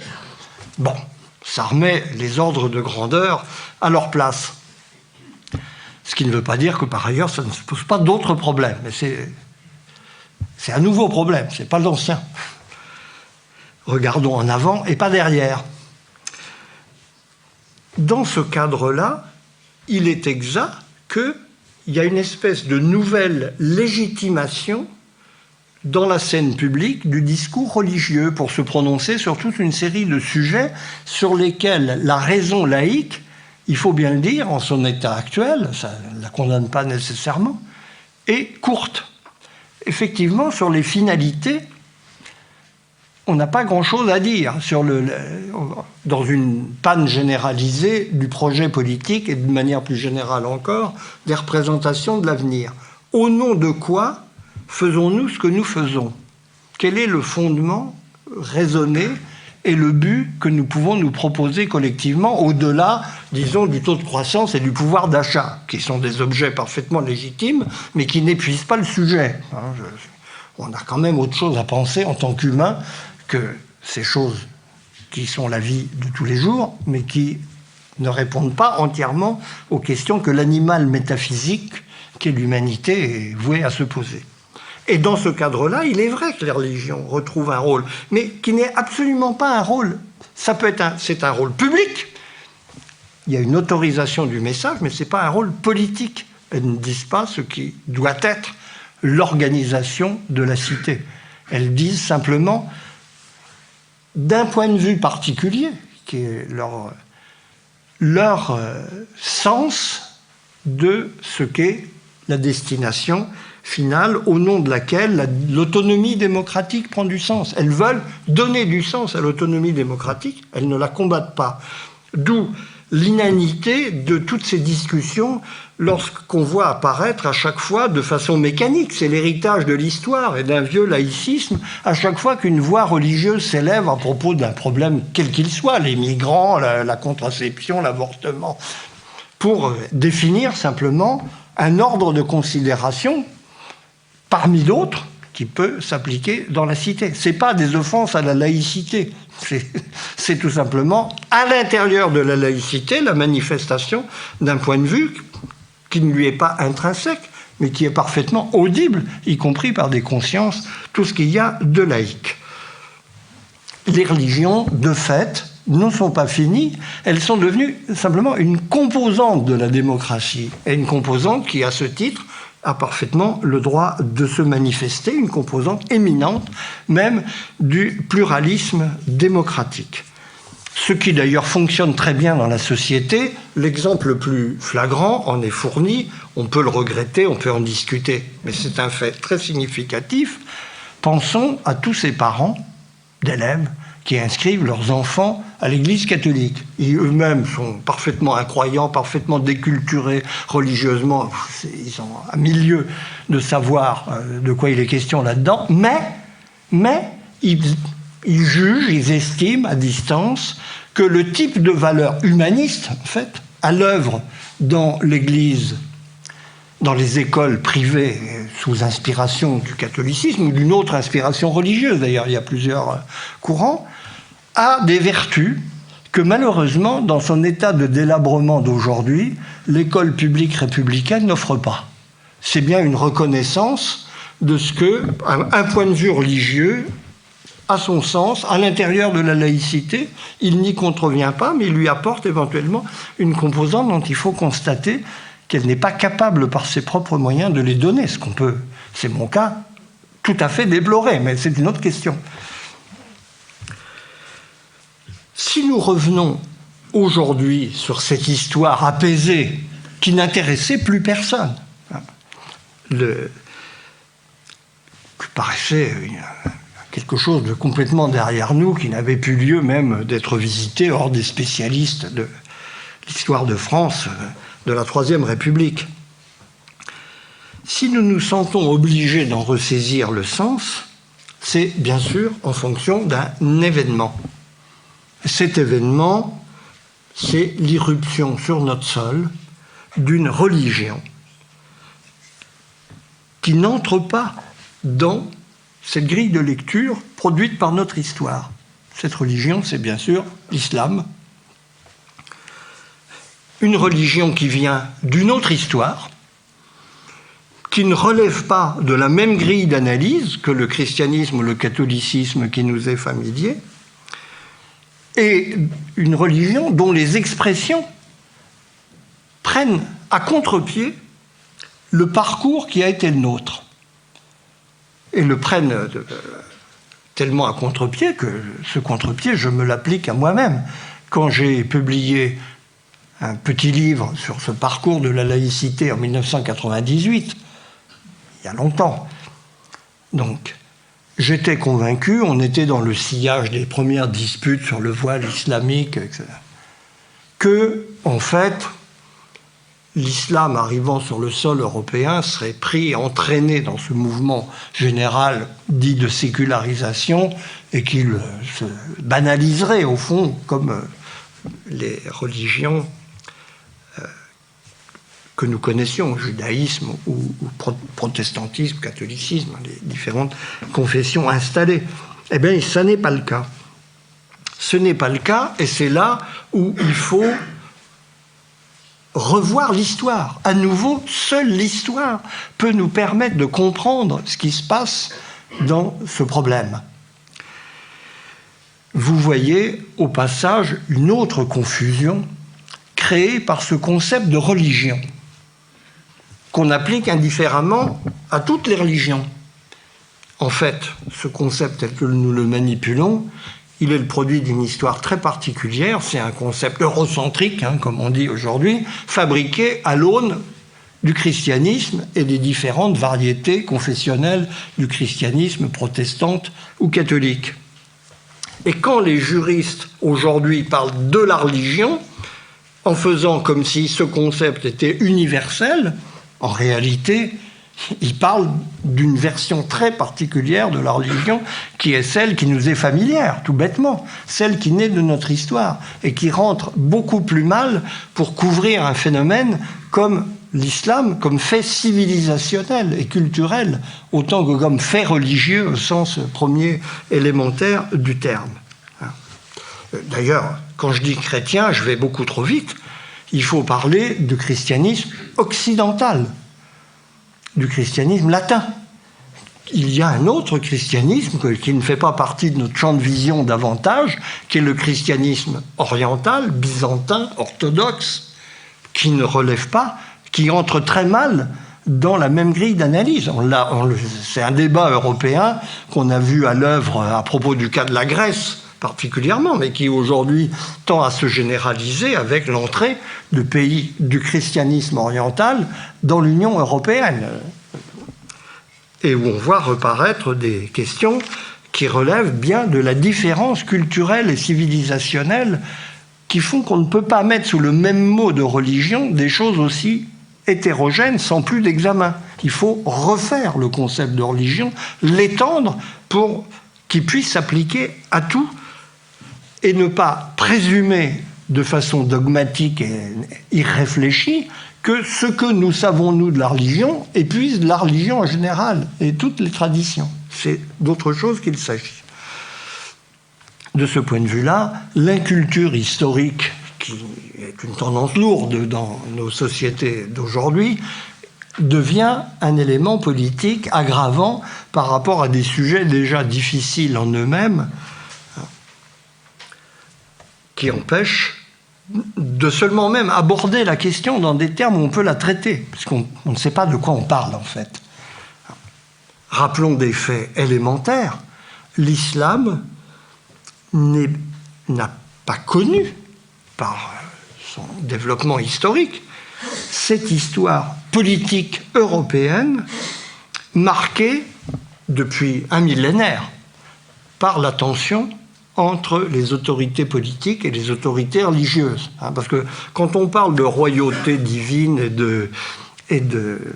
Speaker 1: Bon, ça remet les ordres de grandeur à leur place. Ce qui ne veut pas dire que par ailleurs ça ne se pose pas d'autres problèmes. Mais c'est un nouveau problème, c'est pas l'ancien. Regardons en avant et pas derrière. Dans ce cadre-là, il est exact qu'il y a une espèce de nouvelle légitimation dans la scène publique du discours religieux pour se prononcer sur toute une série de sujets sur lesquels la raison laïque, il faut bien le dire, en son état actuel, ça ne la condamne pas nécessairement, est courte. Effectivement, sur les finalités, on n'a pas grand-chose à dire dans une panne généralisée du projet politique et de manière plus générale encore, des représentations de l'avenir. Au nom de quoi faisons-nous ce que nous faisons? Quel est le fondement raisonné et le but que nous pouvons nous proposer collectivement au-delà, disons, du taux de croissance et du pouvoir d'achat, qui sont des objets parfaitement légitimes, mais qui n'épuisent pas le sujet. On a quand même autre chose à penser en tant qu'humain que ces choses qui sont la vie de tous les jours, mais qui ne répondent pas entièrement aux questions que l'animal métaphysique, qu'est l'humanité, est voué à se poser. Et dans ce cadre-là, il est vrai que les religions retrouvent un rôle, mais qui n'est absolument pas un rôle. C'est un rôle public. Il y a une autorisation du message, mais ce n'est pas un rôle politique. Elles ne disent pas ce qui doit être l'organisation de la cité. Elles disent simplement, d'un point de vue particulier, qui est leur sens de ce qu'est la destination finale au nom de laquelle l'autonomie démocratique prend du sens. Elles veulent donner du sens à l'autonomie démocratique, elles ne la combattent pas. D'où l'inanité de toutes ces discussions lorsqu'on voit apparaître à chaque fois de façon mécanique, c'est l'héritage de l'histoire et d'un vieux laïcisme, à chaque fois qu'une voix religieuse s'élève à propos d'un problème quel qu'il soit, les migrants, la contraception, l'avortement, pour définir simplement un ordre de considération parmi d'autres qui peut s'appliquer dans la cité. Ce n'est pas des offenses à la laïcité, c'est tout simplement à l'intérieur de la laïcité la manifestation d'un point de vue qui ne lui est pas intrinsèque, mais qui est parfaitement audible, y compris par des consciences, tout ce qu'il y a de laïque. Les religions, de fait, ne sont pas finies, elles sont devenues simplement une composante de la démocratie, et une composante qui, à ce titre, a parfaitement le droit de se manifester, une composante éminente même du pluralisme démocratique. Ce qui d'ailleurs fonctionne très bien dans la société, l'exemple le plus flagrant en est fourni, on peut le regretter, on peut en discuter, mais c'est un fait très significatif. Pensons à tous ces parents d'élèves qui inscrivent leurs enfants à l'Église catholique. Ils eux-mêmes sont parfaitement incroyants, parfaitement déculturés religieusement. Ils ont un milieu de savoir de quoi il est question là-dedans. Mais ils jugent, ils estiment à distance que le type de valeur humaniste, en fait, à l'œuvre dans l'Église, dans les écoles privées sous inspiration du catholicisme ou d'une autre inspiration religieuse, d'ailleurs il y a plusieurs courants, a des vertus que malheureusement, dans son état de délabrement d'aujourd'hui, l'école publique républicaine n'offre pas. C'est bien une reconnaissance de ce qu'un point de vue religieux a son sens à l'intérieur de la laïcité. Il n'y contrevient pas, mais il lui apporte éventuellement une composante dont il faut constater qu'elle n'est pas capable par ses propres moyens de les donner, ce qu'on peut, c'est mon cas, tout à fait déplorer, mais c'est une autre question. Si nous revenons aujourd'hui sur cette histoire apaisée qui n'intéressait plus personne, qui paraissait quelque chose de complètement derrière nous, qui n'avait plus lieu même d'être visité hors des spécialistes de l'histoire de France, de la Troisième République. Si nous nous sentons obligés d'en ressaisir le sens, c'est bien sûr en fonction d'un événement. Cet événement, c'est l'irruption sur notre sol d'une religion qui n'entre pas dans cette grille de lecture produite par notre histoire. Cette religion, c'est bien sûr l'islam. Une religion qui vient d'une autre histoire, qui ne relève pas de la même grille d'analyse que le christianisme ou le catholicisme qui nous est familier, et une religion dont les expressions prennent à contre-pied le parcours qui a été le nôtre. Et le prennent tellement à contre-pied que ce contre-pied, je me l'applique à moi-même. Quand j'ai publié un petit livre sur ce parcours de la laïcité en 1998, il y a longtemps, donc j'étais convaincu, on était dans le sillage des premières disputes sur le voile islamique, etc., que, en fait, l'islam arrivant sur le sol européen serait pris, entraîné dans ce mouvement général dit de sécularisation et qu'il se banaliserait au fond comme les religions que nous connaissions, judaïsme ou protestantisme, catholicisme, les différentes confessions installées. Eh bien, ça n'est pas le cas. Ce n'est pas le cas, et c'est là où il faut revoir l'histoire. À nouveau, seule l'histoire peut nous permettre de comprendre ce qui se passe dans ce problème. Vous voyez au passage une autre confusion créée par ce concept de religion qu'on applique indifféremment à toutes les religions. En fait, ce concept tel que nous le manipulons, il est le produit d'une histoire très particulière, c'est un concept eurocentrique, comme on dit aujourd'hui, fabriqué à l'aune du christianisme et des différentes variétés confessionnelles du christianisme protestante ou catholique. Et quand les juristes aujourd'hui parlent de la religion, en faisant comme si ce concept était universel, en réalité, ils parlent d'une version très particulière de la religion qui est celle qui nous est familière, tout bêtement, celle qui naît de notre histoire et qui rentre beaucoup plus mal pour couvrir un phénomène comme l'islam, comme fait civilisationnel et culturel, autant que comme fait religieux au sens premier élémentaire du terme. D'ailleurs, quand je dis chrétien, je vais beaucoup trop vite. Il faut parler du christianisme occidental, du christianisme latin. Il y a un autre christianisme qui ne fait pas partie de notre champ de vision davantage, qui est le christianisme oriental, byzantin, orthodoxe, qui ne relève pas, qui entre très mal dans la même grille d'analyse. C'est un débat européen qu'on a vu à l'œuvre à propos du cas de la Grèce, particulièrement, mais qui aujourd'hui tend à se généraliser avec l'entrée de pays du christianisme oriental dans l'Union européenne. Et où on voit reparaître des questions qui relèvent bien de la différence culturelle et civilisationnelle qui font qu'on ne peut pas mettre sous le même mot de religion des choses aussi hétérogènes sans plus d'examen. Il faut refaire le concept de religion, l'étendre pour qu'il puisse s'appliquer à tout et ne pas présumer de façon dogmatique et irréfléchie que ce que nous savons, nous, de la religion, épuise la religion en général et toutes les traditions. C'est d'autre chose qu'il s'agit. De ce point de vue-là, l'inculture historique, qui est une tendance lourde dans nos sociétés d'aujourd'hui, devient un élément politique aggravant par rapport à des sujets déjà difficiles en eux-mêmes, qui empêche de seulement même aborder la question dans des termes où on peut la traiter, parce qu'on ne sait pas de quoi on parle en fait. Rappelons des faits élémentaires. L'islam n'a pas connu, par son développement historique, cette histoire politique européenne marquée depuis un millénaire par la tension entre les autorités politiques et les autorités religieuses. Parce que quand on parle de royauté divine et de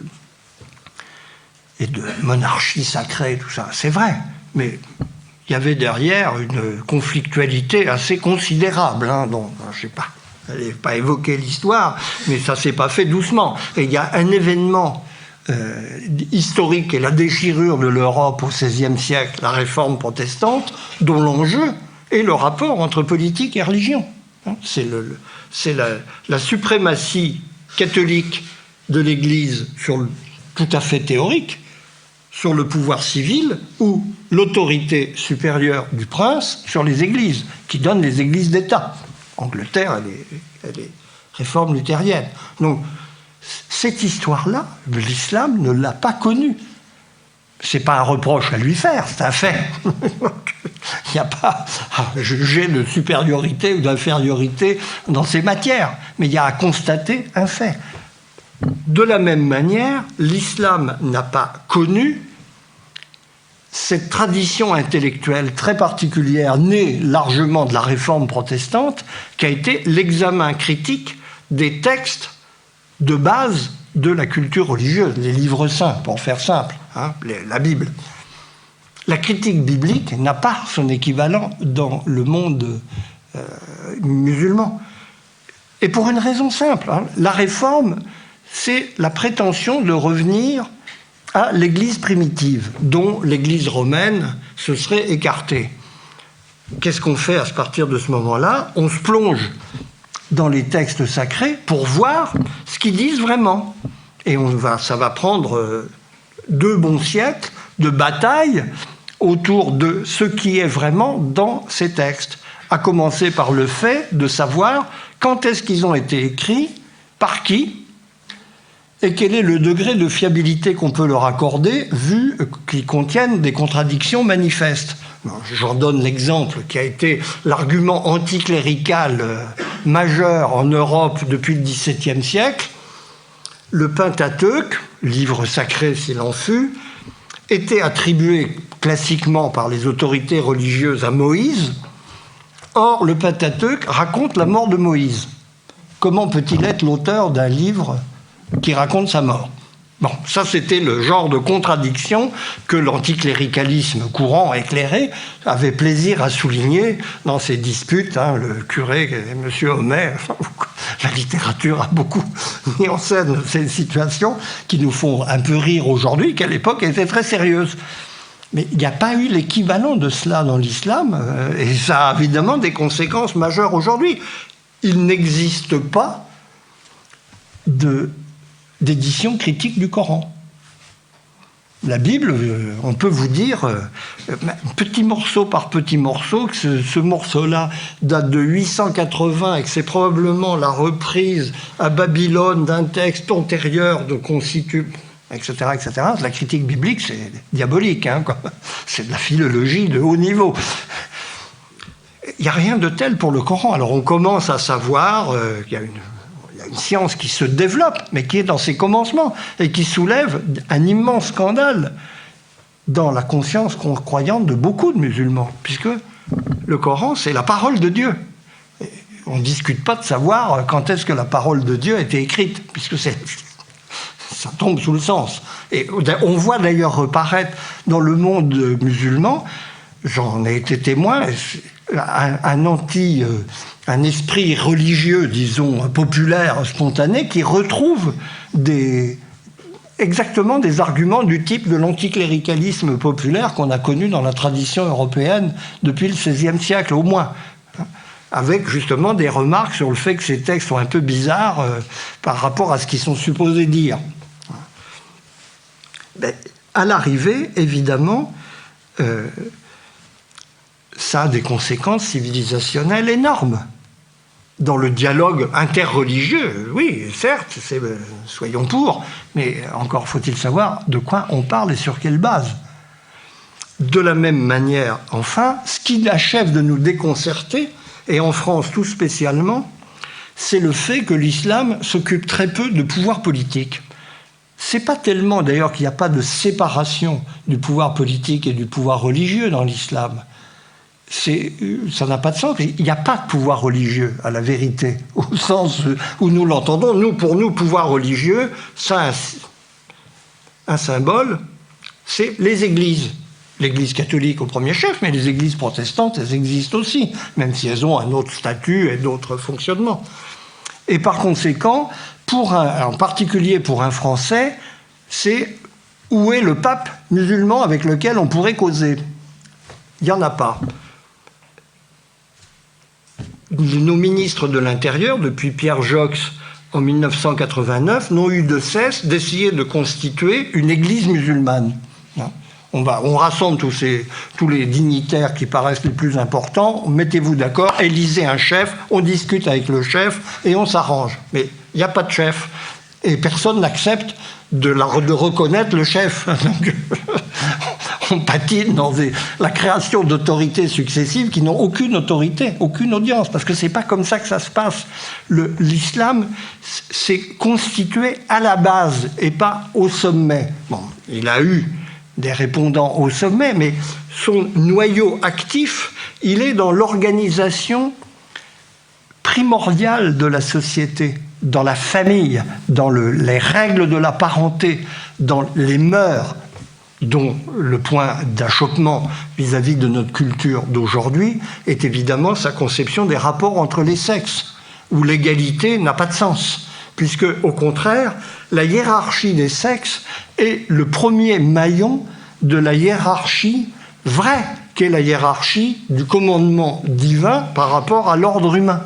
Speaker 1: monarchie sacrée, tout ça, c'est vrai, mais il y avait derrière une conflictualité assez considérable, dont je ne sais pas, je n'allais pas évoquer l'histoire, mais ça ne s'est pas fait doucement. Et il y a un événement historique et la déchirure de l'Europe au XVIe siècle, la réforme protestante, dont l'enjeu est le rapport entre politique et religion. C'est la suprématie catholique de l'Église tout à fait théorique sur le pouvoir civil ou l'autorité supérieure du prince sur les églises, qui donne les églises d'État. Angleterre, elle est réforme luthérienne. Donc, cette histoire-là, l'islam ne l'a pas connue. Ce n'est pas un reproche à lui faire, c'est un fait. Il n'y a pas à juger de supériorité ou d'infériorité dans ces matières, mais il y a à constater un fait. De la même manière, l'islam n'a pas connu cette tradition intellectuelle très particulière, née largement de la réforme protestante, qui a été l'examen critique des textes de base de la culture religieuse, les livres saints, pour faire simple, la Bible. La critique biblique n'a pas son équivalent dans le monde musulman. Et pour une raison simple, la réforme, c'est la prétention de revenir à l'Église primitive, dont l'Église romaine se serait écartée. Qu'est-ce qu'on fait à partir de ce moment-là? On se plonge dans les textes sacrés pour voir ce qu'ils disent vraiment. Et ça va prendre 2 bons siècles de bataille autour de ce qui est vraiment dans ces textes, à commencer par le fait de savoir quand est-ce qu'ils ont été écrits, par qui, et quel est le degré de fiabilité qu'on peut leur accorder, vu qu'ils contiennent des contradictions manifestes. J'en donne l'exemple qui a été l'argument anticlérical majeur en Europe depuis le XVIIe siècle. le Pentateuque, livre sacré s'il en fut, était attribué classiquement par les autorités religieuses à Moïse. Or, le Pentateuque raconte la mort de Moïse. Comment peut-il être l'auteur d'un livre qui raconte sa mort ? Bon, ça c'était le genre de contradiction que l'anticléricalisme courant éclairé avait plaisir à souligner dans ses disputes. Le curé, M. Homais, la littérature a beaucoup mis en scène ces situations qui nous font un peu rire aujourd'hui, qu'à l'époque étaient très sérieuses. Mais il n'y a pas eu l'équivalent de cela dans l'islam, et ça a évidemment des conséquences majeures aujourd'hui. Il n'existe pas d'édition critique du Coran. La Bible, on peut vous dire, petit morceau par petit morceau, que ce morceau-là date de 880 et que c'est probablement la reprise à Babylone d'un texte antérieur de constitue, etc., etc. La critique biblique, c'est diabolique, quoi. C'est de la philologie de haut niveau. Il n'y a rien de tel pour le Coran. Alors on commence à savoir qu'il y a une science qui se développe, mais qui est dans ses commencements, et qui soulève un immense scandale dans la conscience croyante de beaucoup de musulmans, puisque le Coran, c'est la parole de Dieu. Et on ne discute pas de savoir quand est-ce que la parole de Dieu a été écrite, puisque ça tombe sous le sens. Et on voit d'ailleurs reparaître dans le monde musulman, j'en ai été témoin, un esprit religieux, disons, populaire, spontané, qui retrouve exactement des arguments du type de l'anticléricalisme populaire qu'on a connu dans la tradition européenne depuis le XVIe siècle, au moins, avec justement des remarques sur le fait que ces textes sont un peu bizarres par rapport à ce qu'ils sont supposés dire. Mais à l'arrivée, évidemment, ça a des conséquences civilisationnelles énormes. Dans le dialogue interreligieux, oui, certes, soyons pour, mais encore faut-il savoir de quoi on parle et sur quelle base. De la même manière, enfin, ce qui achève de nous déconcerter, et en France tout spécialement, c'est le fait que l'islam s'occupe très peu de pouvoir politique. C'est pas tellement d'ailleurs qu'il n'y a pas de séparation du pouvoir politique et du pouvoir religieux dans l'islam. Ça n'a pas de sens. Il n'y a pas de pouvoir religieux, à la vérité, au sens où nous l'entendons. Pour nous, pouvoir religieux, ça a un symbole, c'est les églises. L'Église catholique au premier chef, mais les églises protestantes, elles existent aussi, même si elles ont un autre statut et d'autres fonctionnements. Et par conséquent, en particulier pour un Français, c'est où est le pape musulman avec lequel on pourrait causer ? Il n'y en a pas. Nos ministres de l'Intérieur, depuis Pierre Joxe en 1989, n'ont eu de cesse d'essayer de constituer une église musulmane. On rassemble tous les dignitaires qui paraissent les plus importants, mettez-vous d'accord, élisez un chef, on discute avec le chef et on s'arrange. Mais il n'y a pas de chef. Et personne n'accepte de reconnaître le chef. Donc, on patine dans la création d'autorités successives qui n'ont aucune autorité, aucune audience, parce que c'est pas comme ça que ça se passe. L'islam s'est constitué à la base et pas au sommet. Bon, il a eu des répondants au sommet, mais son noyau actif, il est dans l'organisation primordiale de la société, dans la famille, dans les règles de la parenté, dans les mœurs, dont le point d'achoppement vis-à-vis de notre culture d'aujourd'hui est évidemment sa conception des rapports entre les sexes, où l'égalité n'a pas de sens, puisque, au contraire, la hiérarchie des sexes est le premier maillon de la hiérarchie vraie, qu'est la hiérarchie du commandement divin par rapport à l'ordre humain.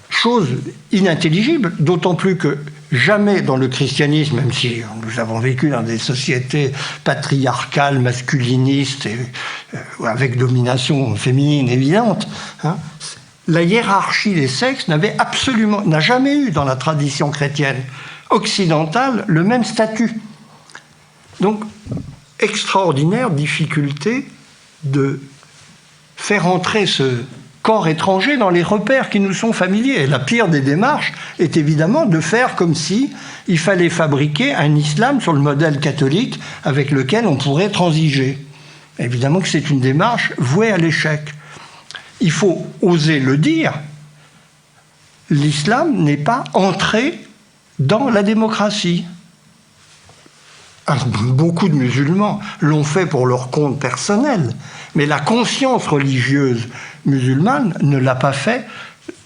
Speaker 1: Chose inintelligible, d'autant plus que jamais dans le christianisme, même si nous avons vécu dans des sociétés patriarcales, masculinistes, avec domination féminine évidente, la hiérarchie des sexes n'a jamais eu dans la tradition chrétienne occidentale le même statut. Donc, extraordinaire difficulté de faire entrer corps étranger dans les repères qui nous sont familiers. Et la pire des démarches est évidemment de faire comme si il fallait fabriquer un islam sur le modèle catholique avec lequel on pourrait transiger. Évidemment que c'est une démarche vouée à l'échec. Il faut oser le dire, l'islam n'est pas entré dans la démocratie. Alors, beaucoup de musulmans l'ont fait pour leur compte personnel, mais la conscience religieuse musulmane ne l'a pas fait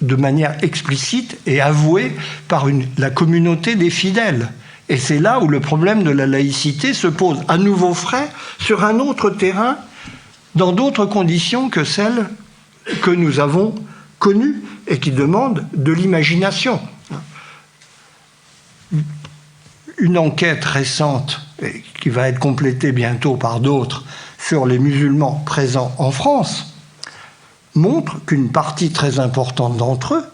Speaker 1: de manière explicite et avouée par la communauté des fidèles. Et c'est là où le problème de la laïcité se pose à nouveau frais sur un autre terrain, dans d'autres conditions que celles que nous avons connues et qui demandent de l'imagination. Une enquête récente, et qui va être complétée bientôt par d'autres, sur les musulmans présents en France, montre qu'une partie très importante d'entre eux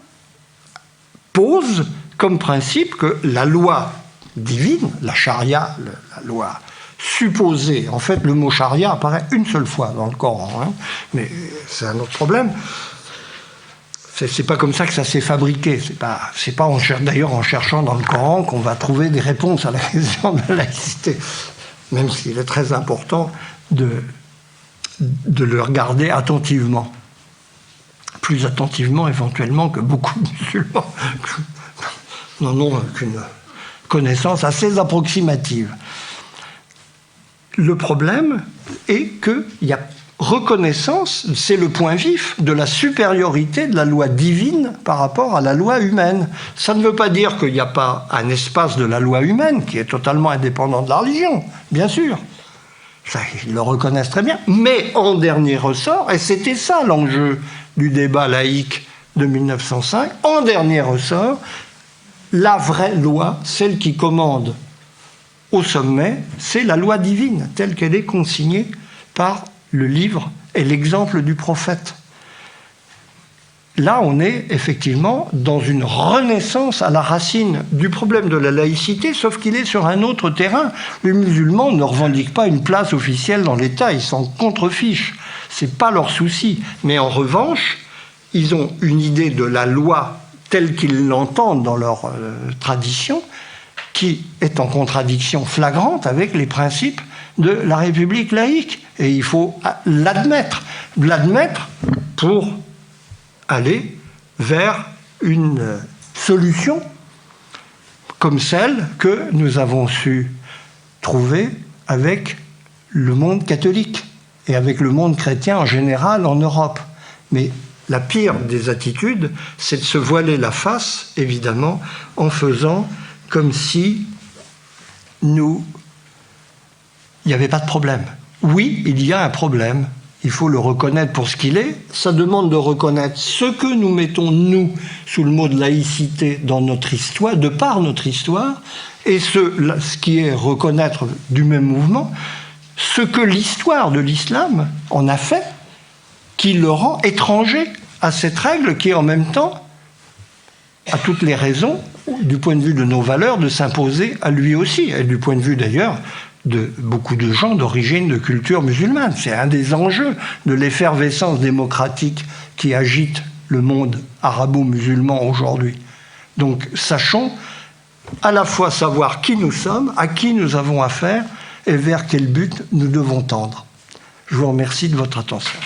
Speaker 1: pose comme principe que la loi divine, la charia, la loi supposée, en fait le mot charia apparaît une seule fois dans le Coran, hein, mais c'est un autre problème. C'est pas comme ça que ça s'est fabriqué. C'est pas d'ailleurs en cherchant dans le Coran qu'on va trouver des réponses à la question de la laïcité. Même s'il est très important de le regarder attentivement. Plus attentivement éventuellement que beaucoup de musulmans n'en ont qu'une connaissance assez approximative. Le problème est qu'il y a reconnaissance, c'est le point vif de la supériorité de la loi divine par rapport à la loi humaine. Ça ne veut pas dire qu'il n'y a pas un espace de la loi humaine qui est totalement indépendant de la religion, bien sûr. Ça, ils le reconnaissent très bien. Mais en dernier ressort, et c'était ça l'enjeu du débat laïque de 1905, en dernier ressort, la vraie loi, celle qui commande au sommet, c'est la loi divine, telle qu'elle est consignée par le livre et l'exemple du prophète. Là, on est effectivement dans une renaissance à la racine du problème de la laïcité, sauf qu'il est sur un autre terrain. Les musulmans ne revendiquent pas une place officielle dans l'État, ils s'en contrefichent. C'est pas leur souci. Mais en revanche, ils ont une idée de la loi telle qu'ils l'entendent dans leur tradition, qui est en contradiction flagrante avec les principes de la République laïque. Et il faut l'admettre pour aller vers une solution comme celle que nous avons su trouver avec le monde catholique et avec le monde chrétien en général en Europe. Mais la pire des attitudes, c'est de se voiler la face, évidemment, en faisant comme si il n'y avait pas de problème. Oui, il y a un problème. Il faut le reconnaître pour ce qu'il est. Ça demande de reconnaître ce que nous mettons, nous, sous le mot de laïcité dans notre histoire, de par notre histoire, et ce qui est reconnaître du même mouvement, ce que l'histoire de l'islam en a fait, qui le rend étranger à cette règle qui, en même temps, a toutes les raisons, du point de vue de nos valeurs, de s'imposer à lui aussi, et du point de vue d'ailleurs de beaucoup de gens d'origine de culture musulmane. C'est un des enjeux de l'effervescence démocratique qui agite le monde arabo-musulman aujourd'hui. Donc sachons à la fois savoir qui nous sommes, à qui nous avons affaire et vers quel but nous devons tendre. Je vous remercie de votre attention.